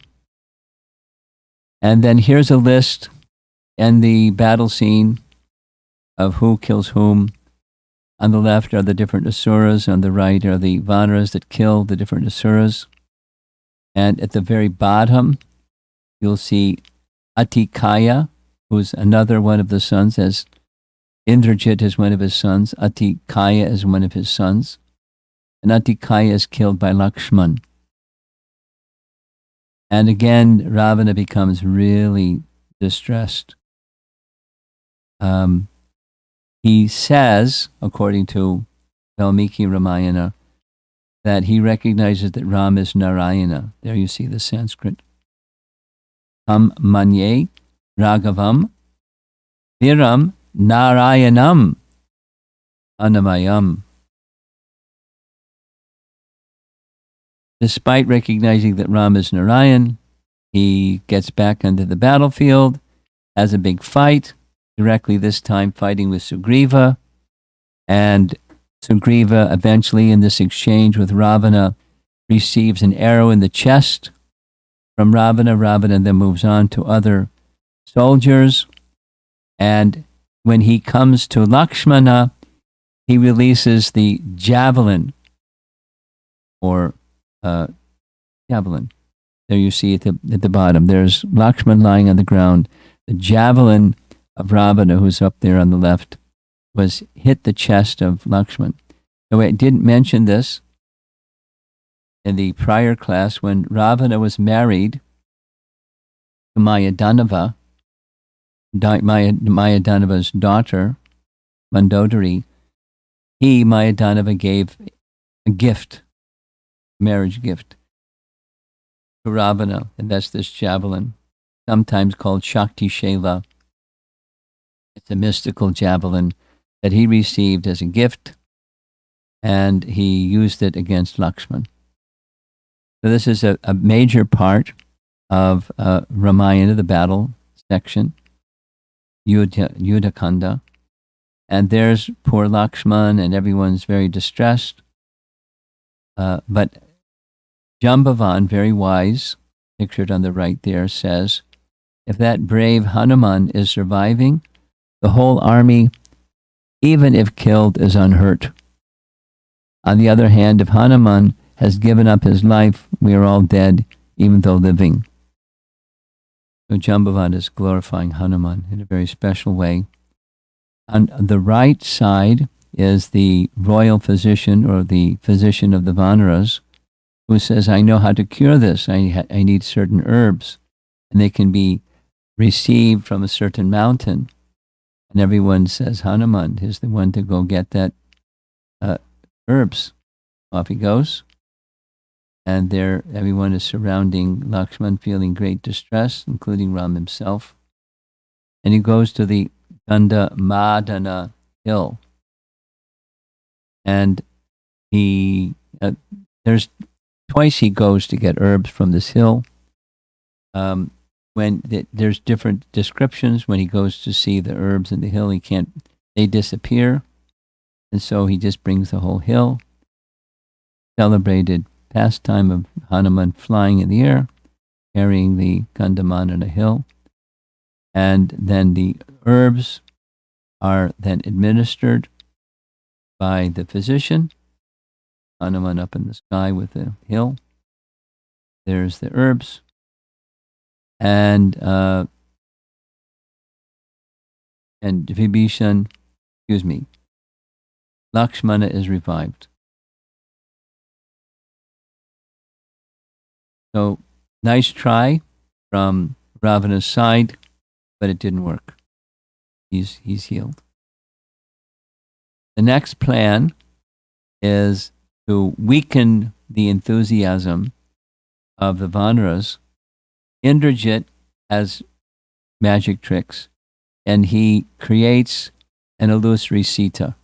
And then here's a list and the battle scene of who kills whom. On the left are the different asuras. On the right are the Vanaras that kill the different asuras. And at the very bottom, you'll see Atikaya, who's another one of the sons, as Indrajit is one of his sons. Atikaya is one of his sons. And Atikaya is killed by Lakshman. And again, Ravana becomes really distressed. He says, according to Valmiki Ramayana, that he recognizes that Ram is Narayana. There you see the Sanskrit. Tam manye raghavam viram narayanam anamayam. Despite recognizing that Ram is Narayan, he gets back onto the battlefield, has a big fight, directly this time fighting with Sugriva, and Sugriva eventually in this exchange with Ravana receives an arrow in the chest from Ravana. Ravana then moves on to other soldiers, and when he comes to Lakshmana, he releases the javelin, or javelin. There you see at the bottom. There's Lakshman lying on the ground. The javelin of Ravana, who's up there on the left, was hit the chest of Lakshman. So I didn't mention this in the prior class. When Ravana was married to Mayadanava, Mayadanava's daughter, Mandodari, Mayadanava, gave a gift, marriage gift, to Ravana, and that's this javelin, sometimes called Shakti Shela. It's a mystical javelin that he received as a gift, and he used it against Lakshman. So this is a major part of Ramayana, the battle section, Yuddhakanda. And there's poor Lakshman, and everyone's very distressed. But Jambavan, very wise, pictured on the right there, says, if that brave Hanuman is surviving, the whole army even if killed, is unhurt. On the other hand, if Hanuman has given up his life, we are all dead, even though living. So Jambavat is glorifying Hanuman in a very special way. On the right side is the royal physician, or the physician of the Vanaras, who says, I know how to cure this. I need certain herbs, and they can be received from a certain mountain. And everyone says, Hanuman is the one to go get that herbs. Off he goes. And there everyone is surrounding Lakshman, feeling great distress, including Ram himself. And he goes to the Ganda Madana hill. And there's twice he goes to get herbs from this hill. There's different descriptions. When he goes to see the herbs in the hill, they disappear. And so he just brings the whole hill. Celebrated pastime of Hanuman flying in the air, carrying the Gandamana hill. And then the herbs are then administered by the physician. Hanuman up in the sky with the hill. There's the herbs. And Vibhishan, Lakshmana is revived. So, nice try from Ravana's side, but it didn't work. He's healed. The next plan is to weaken the enthusiasm of the Vanaras. Indrajit has magic tricks, and he creates an illusory Sita.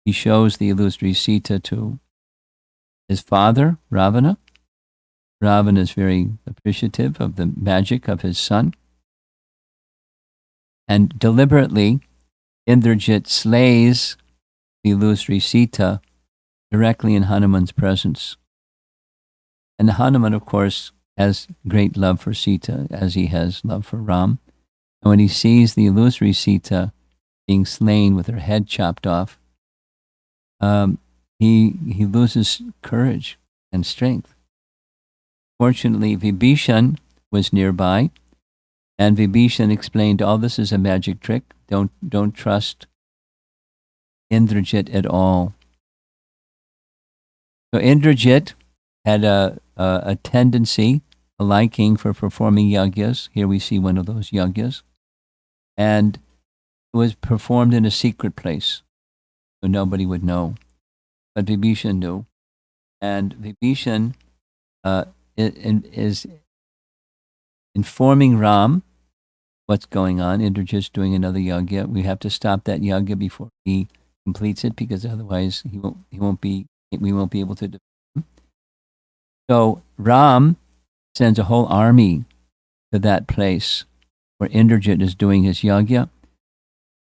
He shows the illusory Sita to his father, Ravana. Ravana is very appreciative of the magic of his son. And deliberately, Indrajit slays the illusory Sita directly in Hanuman's presence. And Hanuman, of course, has great love for Sita, as he has love for Ram. And when he sees the illusory Sita being slain with her head chopped off, he loses courage and strength. Fortunately, Vibhishan was nearby, and Vibhishan explained, all this is a magic trick. Don't trust Indrajit at all. So Indrajit had a tendency, a liking for performing yagyas. Here we see one of those yagyas. And it was performed in a secret place, so nobody would know. But Vibhishan knew. And Vibhishan is informing Ram what's going on. Indrajit's doing another yagya. We have to stop that yagya before he completes it, because otherwise we won't be able to defeat him. So Ram sends a whole army to that place where Indrajit is doing his yagya.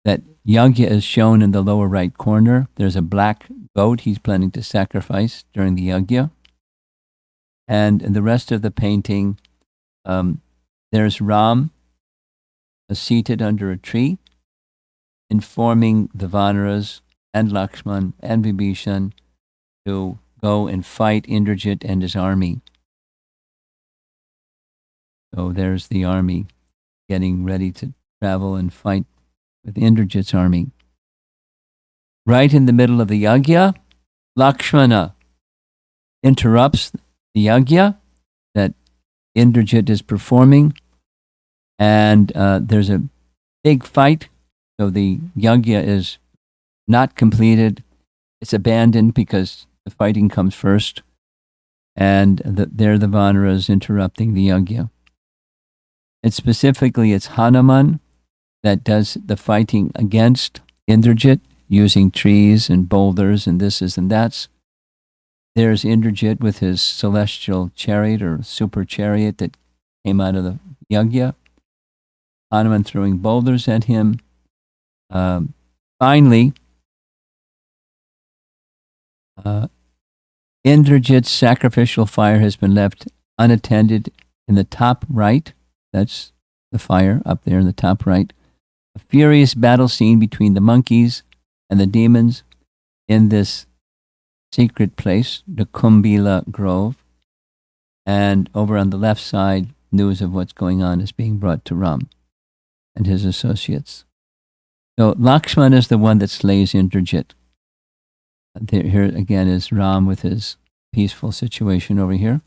That yagya is shown in the lower right corner. There's a black goat he's planning to sacrifice during the yagya. And in the rest of the painting, there's Ram seated under a tree, informing the Vanaras and Lakshman and Vibhishan to go and fight Indrajit and his army. So there's the army getting ready to travel and fight with Indrajit's army. Right in the middle of the yagya, Lakshmana interrupts the yagya that Indrajit is performing, and there's a big fight. So the yagya is not completed. It's abandoned because the fighting comes first, and there the Vanaras interrupting the yagya. And specifically, it's Hanuman that does the fighting against Indrajit, using trees and boulders and this and that's. There's Indrajit with his celestial chariot or super chariot that came out of the yagya. Hanuman throwing boulders at him. Finally, Indrajit's sacrificial fire has been left unattended in the top right. That's the fire up there in the top right. A furious battle scene between the monkeys and the demons in this secret place, the Kumbila Grove. And over on the left side, news of what's going on is being brought to Ram and his associates. So Lakshman is the one that slays Indrajit. Here again is Ram with his peaceful situation over here.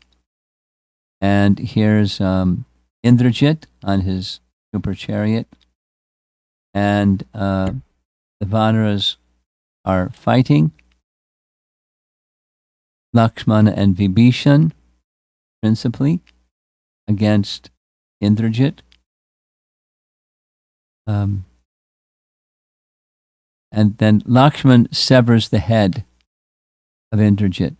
And here's Indrajit on his super chariot. And the Vanaras are fighting. Lakshmana and Vibhishan, principally, against Indrajit. And then Lakshman severs the head of Indrajit.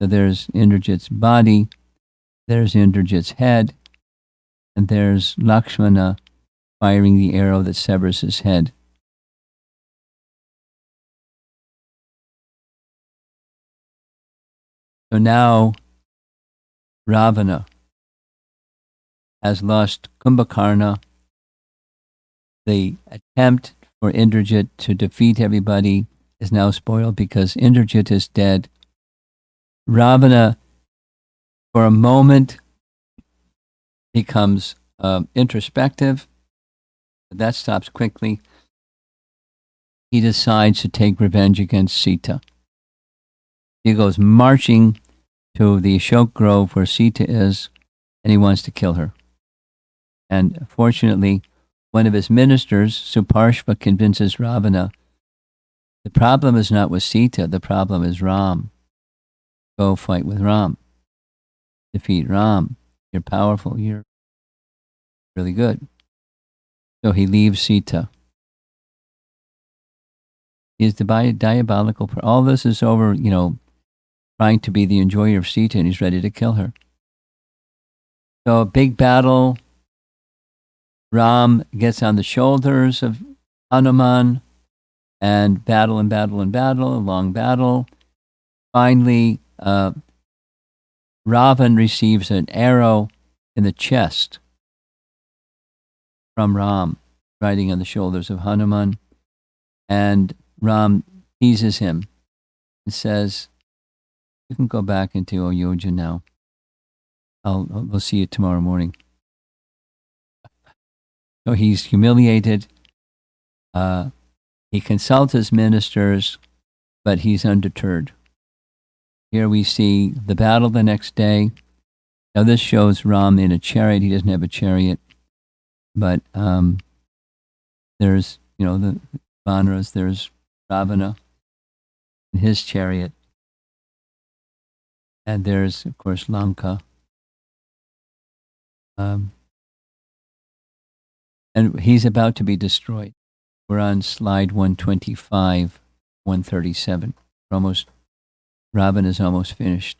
So there's Indrajit's body, there's Indrajit's head, and there's Lakshmana firing the arrow that severs his head. So now Ravana has lost Kumbhakarna. The attempt for Indrajit to defeat everybody is now spoiled because Indrajit is dead. Ravana, for a moment, becomes introspective, but that stops quickly. He decides to take revenge against Sita. He goes marching to the Ashok Grove where Sita is, and he wants to kill her. And fortunately, one of his ministers, Suparshva, convinces Ravana, the problem is not with Sita, the problem is Ram. Go fight with Ram. Defeat Ram. You're powerful, you're really good. So he leaves Sita. He's the diabolical. All this is over, trying to be the enjoyer of Sita, and he's ready to kill her. So a big battle. Ram gets on the shoulders of Hanuman, and battle, a long battle. Finally, Ravan receives an arrow in the chest from Ram, riding on the shoulders of Hanuman. And Ram teases him and says, you can go back into Ayodhya now. We'll see you tomorrow morning. So he's humiliated. He consults his ministers, but he's undeterred. Here we see the battle the next day. Now this shows Ram in a chariot. He doesn't have a chariot, but there's the Vanaras. There's Ravana in his chariot, and there's of course Lanka. And he's about to be destroyed. We're on slide 125, 137. Ravana is almost finished.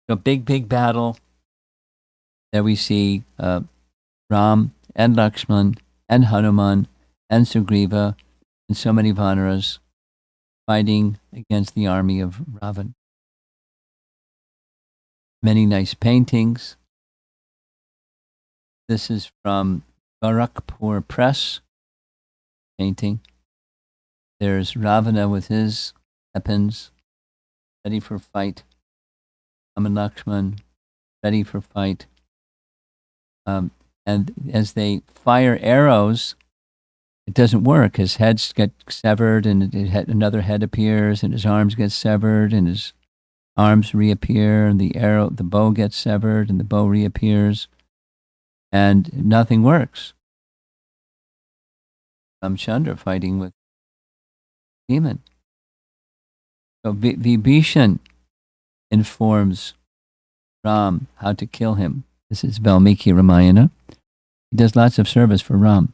So big battle. There we see Ram and Lakshman and Hanuman and Sugriva and so many Vanaras fighting against the army of Ravan. Many nice paintings. This is from Gorakhpur Press painting. There's Ravana with his weapons ready for fight. Raman Lakshman ready for fight. And as they fire arrows, it doesn't work. His heads get severed, and another head appears, and his arms get severed, and his arms reappear, and the bow gets severed, and the bow reappears. And nothing works. Chandra fighting with demon. So Vibhishan informs Ram how to kill him. This is Valmiki Ramayana. He does lots of service for Ram.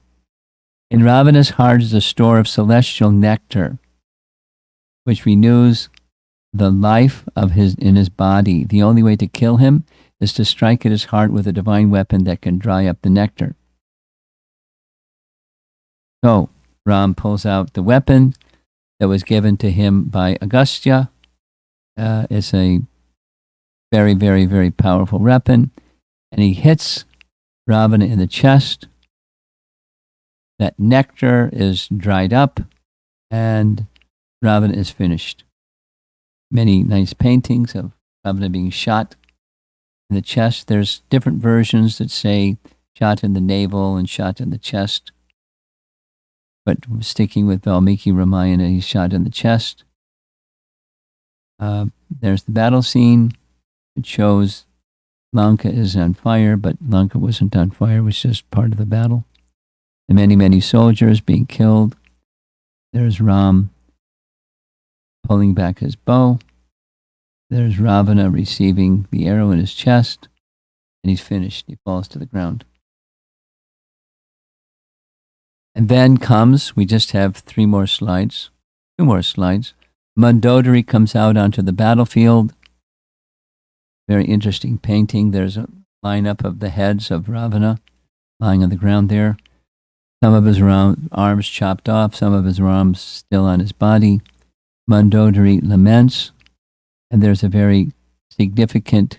In Ravana's heart is a store of celestial nectar, which renews the life in his body. The only way to kill him is to strike at his heart with a divine weapon that can dry up the nectar. So Ram pulls out the weapon that was given to him by Agastya. It's a very, very, very powerful weapon. And he hits Ravana in the chest. That nectar is dried up. and Ravana is finished. Many nice paintings of Ravana being shot in the chest. There's different versions that say shot in the navel and shot in the chest. But sticking with Valmiki Ramayana, he's shot in the chest. There's the battle scene. It shows Lanka is on fire, but Lanka wasn't on fire. It was just part of the battle. The many, many soldiers being killed. There's Ram pulling back his bow. There's Ravana receiving the arrow in his chest, and he's finished. He falls to the ground. And then comes, we just have two more slides. Mandodari comes out onto the battlefield. Very interesting painting. There's a lineup of the heads of Ravana lying on the ground there. Some of his arms chopped off, some of his arms still on his body. Mandodari laments, and there's a very significant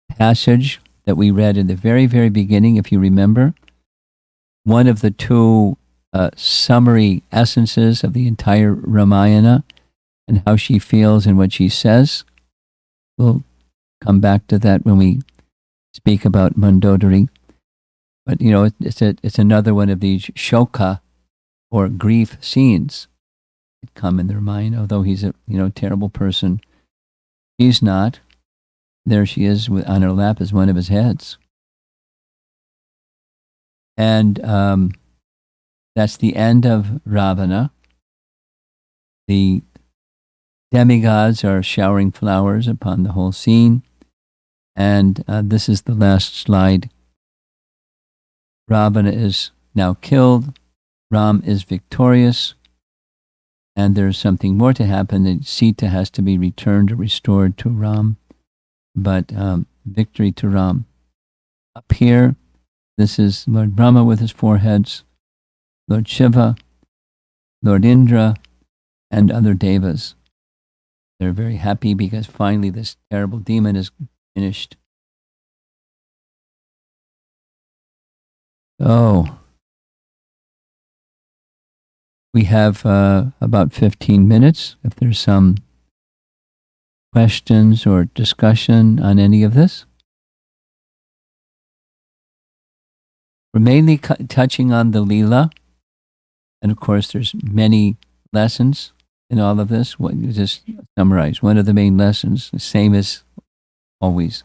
passage that we read in the very, very beginning, if you remember. One of the two summary essences of the entire Ramayana and how she feels and what she says. We'll come back to that when we speak about Mandodari. But, it's another one of these shoka or grief scenes that come in their mind, although he's a, terrible person. She's not. There she is on her lap as one of his heads. And that's the end of Ravana. The demigods are showering flowers upon the whole scene. And this is the last slide. Ravana is now killed. Ram is victorious. And there's something more to happen, that Sita has to be returned or restored to Ram. But victory to Ram. Up here, this is Lord Brahma with his four heads, Lord Shiva, Lord Indra, and other devas. They're very happy because finally this terrible demon is finished. So, we have about 15 minutes. If there's some questions or discussion on any of this. We're mainly touching on the Leela. And of course, there's many lessons in all of this. What you just summarize. One of the main lessons, the same as always.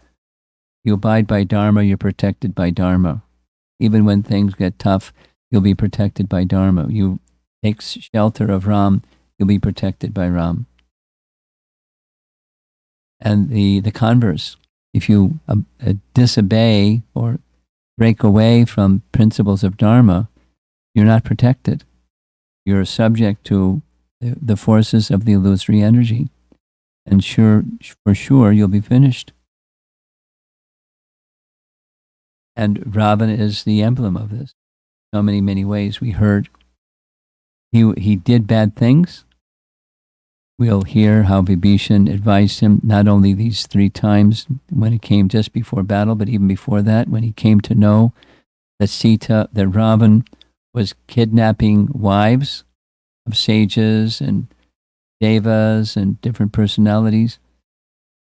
You abide by Dharma, you're protected by Dharma. Even when things get tough, you'll be protected by Dharma. You take shelter of Ram, you'll be protected by Ram. And the converse, if you disobey or break away from principles of Dharma, you're not protected. You're subject to the forces of the illusory energy. And for sure, you'll be finished. And Ravana is the emblem of this. So many, many ways. We heard he did bad things. We'll hear how Vibhishan advised him not only these 3 times when it came just before battle, but even before that, when he came to know that that Ravan was kidnapping wives of sages and devas and different personalities.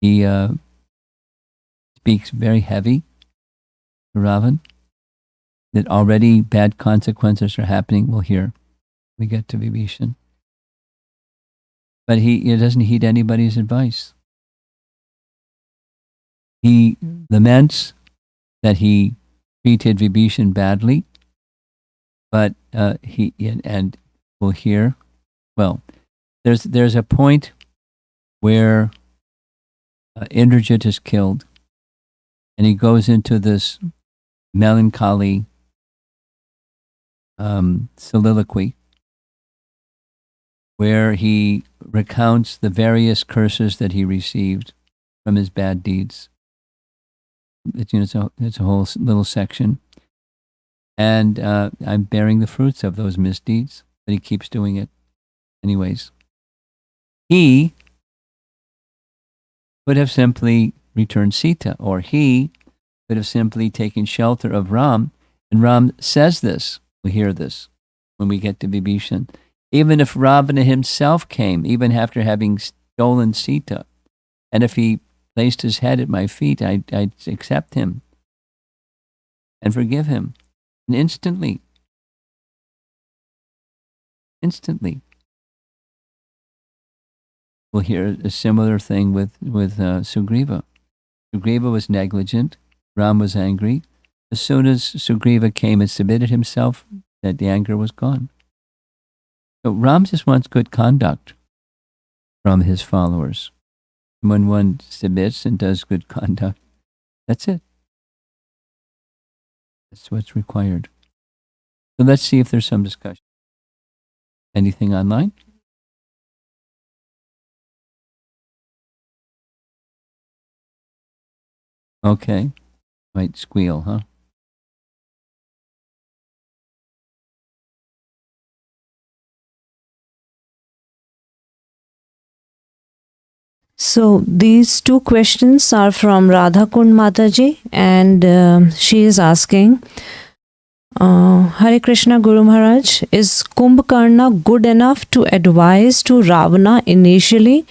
He speaks very heavy to Ravan, that already bad consequences are happening. We'll hear. We get to Vibhishan. But he doesn't heed anybody's advice. He laments that he treated Vibhishan badly, but and we'll hear. Well, there's a point where Indrajit is killed, and he goes into this melancholy soliloquy where he recounts the various curses that he received from his bad deeds. It's a whole little section. And I'm bearing the fruits of those misdeeds, but he keeps doing it anyways. He could have simply returned Sita, or he could have simply taken shelter of Ram. And Ram says this. We hear this when we get to Vibhishan. Even if Ravana himself came, even after having stolen Sita, and if he placed his head at my feet, I'd accept him and forgive him. And instantly. We'll hear a similar thing with Sugriva. Sugriva was negligent. Ram was angry. As soon as Sugriva came and submitted himself, that the anger was gone. So Ram just wants good conduct from his followers. When one submits and does good conduct, that's it. That's what's required. So let's see if there's some discussion. Anything online? Okay. Might squeal, huh? So these two questions are from Radhakund Mataji, and she is asking, Hare Krishna Guru Maharaj, is Kumbhakarna good enough to advise to Ravana initially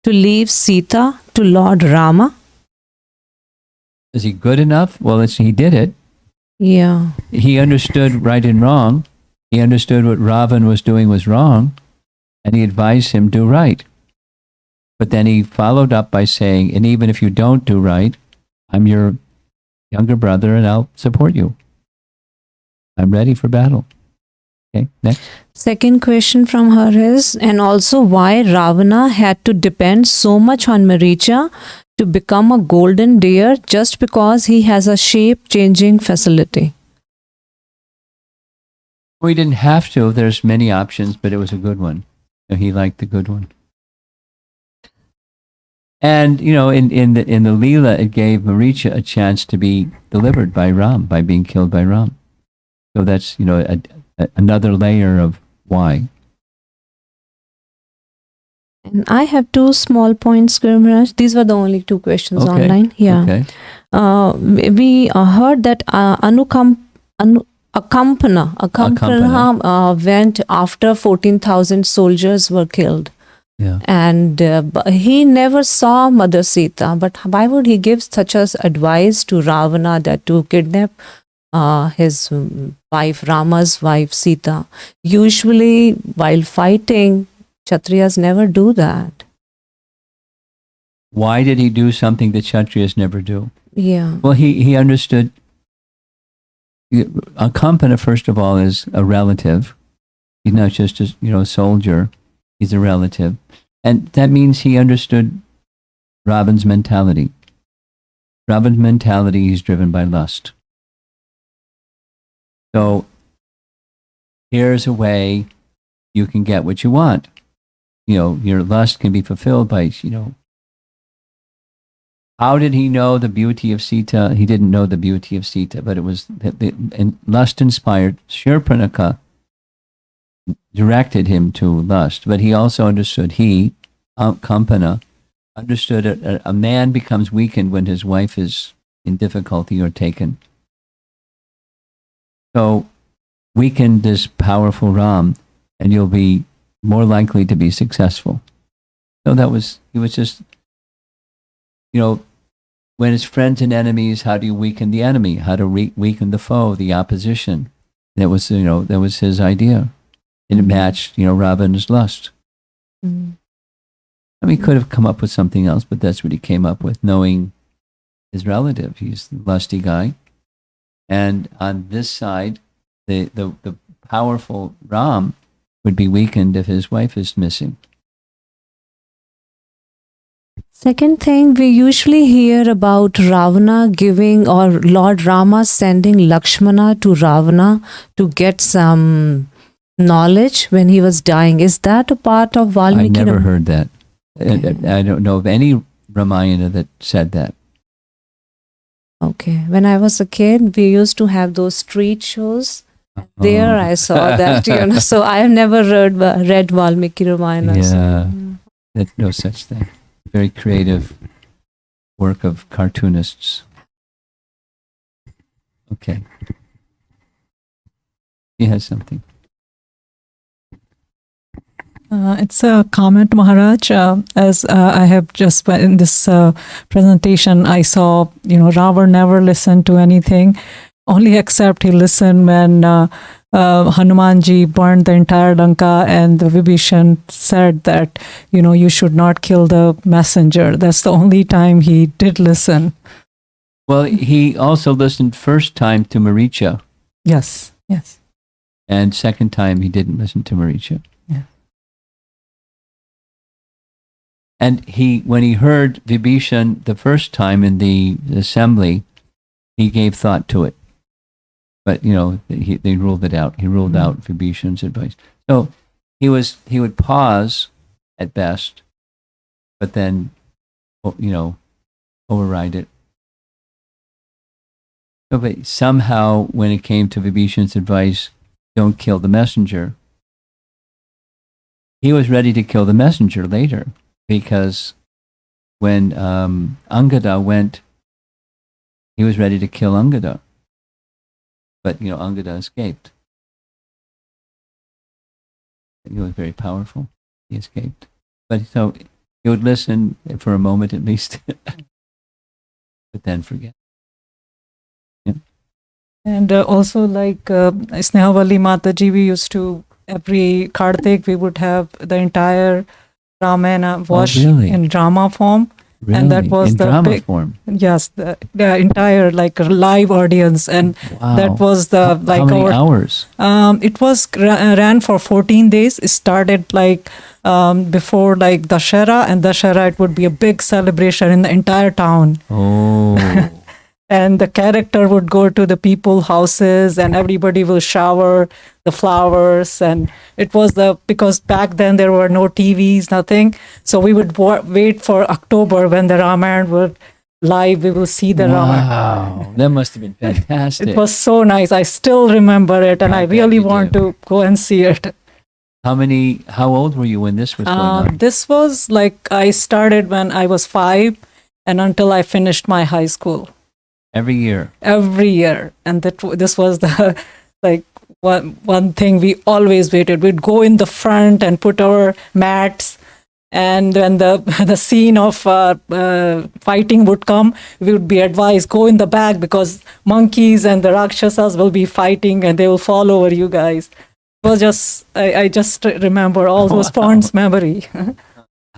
to leave Sita to Lord Rama? Is he good enough? Well, he did it. Yeah. He understood right and wrong. He understood what Ravan was doing was wrong, and he advised him do right. But then he followed up by saying, and even if you don't do right, I'm your younger brother and I'll support you. I'm ready for battle. Okay, next. Second question from her is, and also why Ravana had to depend so much on Maricha to become a golden deer just because he has a shape-changing facility? We didn't have to. There's many options, but it was a good one. He liked the good one. And, in the Leela, it gave Maricha a chance to be delivered by Ram, by being killed by Ram. So that's, another layer of why. And I have two small points, Guru Maharaj. These were the only two questions online. Yeah. Okay. We heard that Akampana went after 14,000 soldiers were killed. Yeah. And he never saw Mother Sita. But why would he give such as advice to Ravana that to kidnap his wife, Rama's wife, Sita? Usually, while fighting, Kshatriyas never do that. Why did he do something that Kshatriyas never do? Yeah. Well, he understood. Akampana, first of all, is a relative. He's not just a soldier. He's a relative. And that means he understood Ravan's mentality. Ravan's mentality is driven by lust. So here's a way you can get what you want. Your lust can be fulfilled by, How did he know the beauty of Sita? He didn't know the beauty of Sita, but it was lust inspired. Shurpanaka directed him to lust, but he also understood, Kampana, understood a man becomes weakened when his wife is in difficulty or taken. So weaken this powerful Ram and you'll be more likely to be successful. So he was just, when it's friends and enemies, how do you weaken the enemy? How to weaken the foe, the opposition? That was his idea. And it matched, Ravana's lust. Mm. I mean, he could have come up with something else, but that's what he came up with, knowing his relative. He's the lusty guy. And on this side, the powerful Ram would be weakened if his wife is missing. Second thing, we usually hear about Ravana giving, or Lord Rama sending Lakshmana to Ravana to get some knowledge when he was dying. Is that a part of Valmiki? I never heard that. Okay. I don't know of any Ramayana that said that. Okay. When I was a kid, we used to have those street shows. There I saw that, so I have never read Valmiki Ramayana. Yeah, There's no such thing. Very creative work of cartoonists. Okay. He has something. It's a comment, Maharaj. As I have just in this presentation, I saw, Ravan never listened to anything, only except he listened when Hanumanji burned the entire Lanka, and the Vibhishan said that, you should not kill the messenger. That's the only time he did listen. Well, he also listened first time to Maricha, Yes. and second time he didn't listen to Maricha. Yeah. And when he heard Vibhishan the first time in the assembly, he gave thought to it. But, they ruled it out. He ruled out Vibhishan's advice. So he would pause at best, but then, override it. So, but somehow, when it came to Vibhishan's advice, don't kill the messenger, he was ready to kill the messenger later, because when Angada went, he was ready to kill Angada. But, Angada escaped. He was very powerful. He escaped. But so he would listen for a moment at least, but then forget. And also, like Snehavali Mataji, we used to, every Kartik, we would have the entire Ramayana wash in drama form. Really? And that was in the drama big, form. Yes, the entire live audience, and that was the how many hours? It was ran for 14 days. It started before Dashera, and Dashera it would be a big celebration in the entire town. Oh. And the character would go to the people's houses, and everybody will shower the flowers. And it was because back then there were no TVs, nothing. So we would wait for October when the Ramayana would live. We will see the Ramayana. Wow, that must have been fantastic. It was so nice. I still remember it, and I really want to go and see it. How old were you when this was going on? This was I started when I was 5, and until I finished my high school. Every year. And this was the one thing we always waited. We'd go in the front and put our mats, and when the scene of fighting would come, we would be advised, go in the back, because monkeys and the rakshasas will be fighting and they will fall over you guys. It was just, I just remember all those fond memory.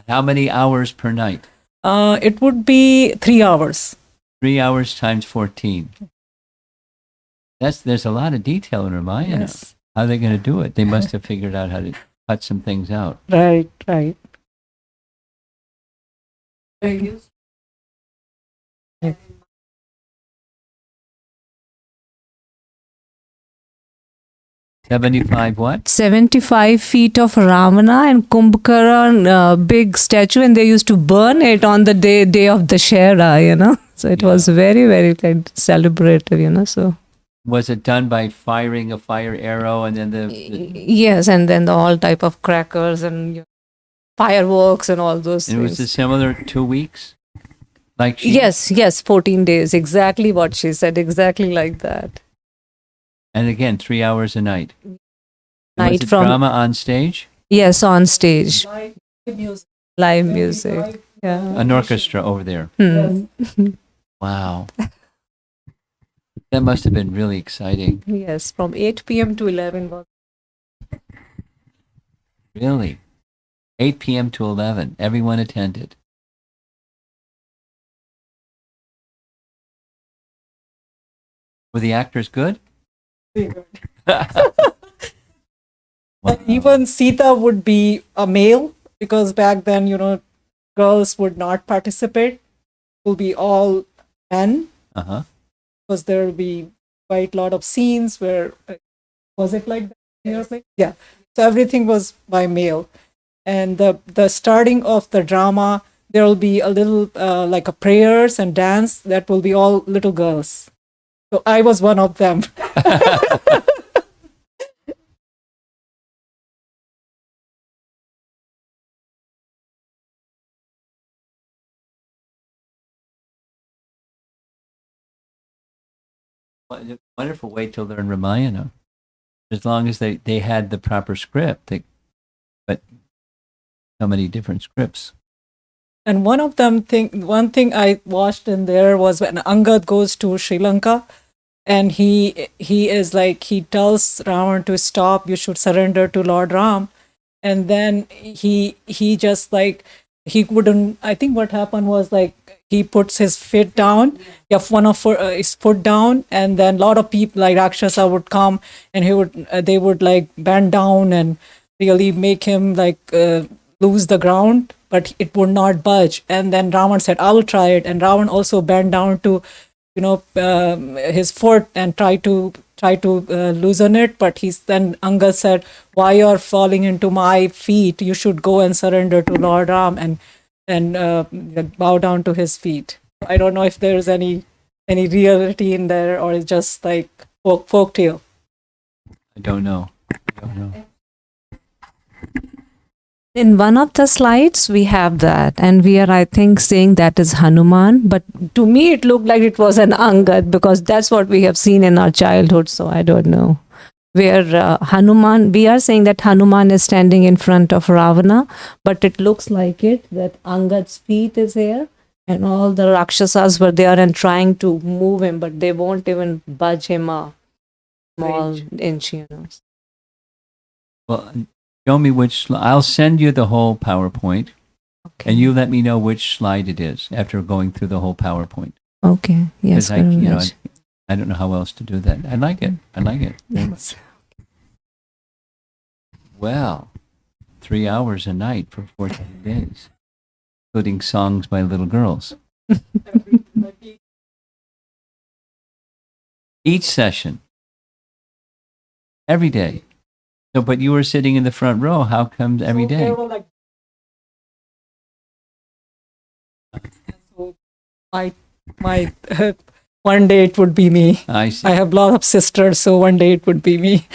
How many hours per night? It would be 3 hours. 3 hours times 14. There's a lot of detail in Ramayana. Yes. How are they going to do it? They must have figured out how to cut some things out. Right. 75 what? 75 feet of Ravana and Kumbhakaran big statue, and they used to burn it on the day of the Shera, So it was very, very celebrative, so. Was it done by firing a fire arrow and then Yes, and then all type of crackers and fireworks and all those and things. was it similar 2 weeks? Yes, 14 days. Exactly what she said, exactly like that. And again, 3 hours a night. Night was it from drama on stage? Yes, on stage. Live music. An orchestra over there. Wow. That must have been really exciting. Yes, from 8 p.m. to 11. Really? 8 p.m. to 11. Everyone attended. Were the actors good? Wow. Even Sita would be a male, because back then, girls would not participate. It will be all men. Because there will be quite a lot of scenes where, was it like that? Yes. Yeah. So everything was by male. And the starting of the drama, there will be a little like a prayers and dance. That will be all little girls. So I was one of them. Wonderful way to learn Ramayana. As long as they had the proper script. But so many different scripts. And one thing I watched in there was when Angad goes to Sri Lanka, and he is like, he tells Ravan to stop, you should surrender to Lord Ram, and then he just like, he wouldn't. I think what happened was like, he puts his foot down, one of his foot down, and then a lot of people like Rakshasa would come, and they would like bend down and really make him like lose the ground, but it would not budge. And then Ravan said, I will try it. And Ravan also bent down to, his foot and try to loosen it. But then Angad said, why you are falling into my feet? You should go and surrender to Lord Ram and bow down to his feet. I don't know if there's any reality in there, or it's just like folk tale. I don't know. In one of the slides, we have that, and we are, I think, saying that is Hanuman. But to me, it looked like it was an Angad, because that's what we have seen in our childhood. So I don't know. Where Hanuman, we are saying that Hanuman is standing in front of Ravana, but it looks like that Angad's feet is here, and all the Rakshasas were there and trying to move him, but they won't even budge him a small inch, Well, show me which slide. I'll send you the whole PowerPoint, and you let me know which slide it is after going through the whole PowerPoint. Okay. Yes. Because I don't know how else to do that. I like it. Yes. Well, 3 hours a night for 14 days, including songs by little girls. Each session. Every day. So, but you were sitting in the front row. How comes every day? They were like, so my one day it would be me. I see. I have a lot of sisters, so one day it would be me.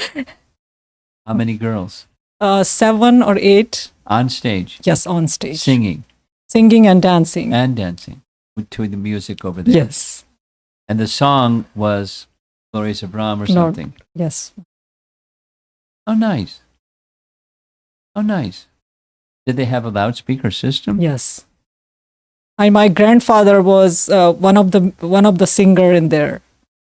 How many girls? 7 or 8. On stage? Yes, on stage. Singing? Singing and dancing. And dancing to the music over there? Yes. And the song was Glories of Ram or something? No. Yes. Oh, nice. Oh, nice. Did they have a loudspeaker system? Yes. And my grandfather was one of the singer in there,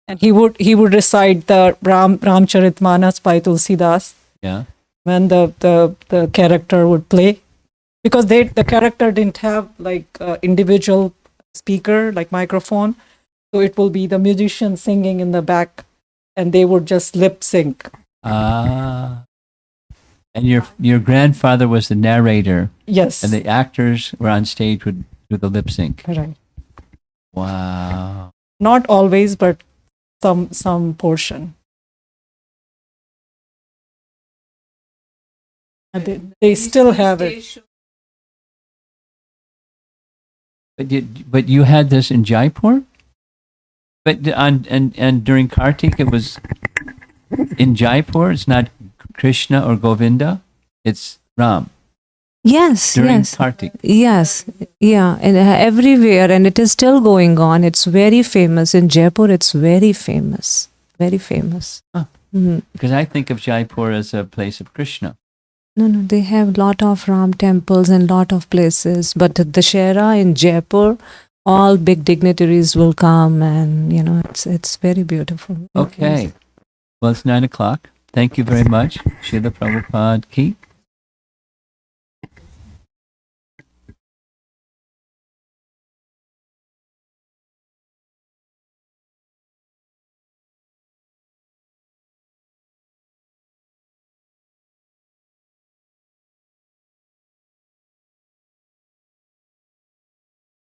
and he would recite the Ramcharitmanas by Tulsidas. Yeah. When the character would play, because the character didn't have like individual speaker like microphone, so it will be the musician singing in the back, and they would just lip sync. Ah. And your grandfather was the narrator. Yes. And the actors were on stage with the lip sync. Right. Wow. Not always, but some portion. And they still have it. But you had this in Jaipur? But and during Kartik it was in Jaipur. It's not Krishna or Govinda. It's Ram. Yes. During Kartik. Yes. Yeah. And everywhere, and it is still going on. It's very famous in Jaipur. It's very famous. Very famous. Huh. Mm-hmm. Because I think of Jaipur as a place of Krishna. No, they have lot of Ram temples and lot of places. But the Dashera in Jaipur, all big dignitaries will come, and it's very beautiful. Okay. Well, it's 9:00. Thank you very much. Srila Prabhupada ki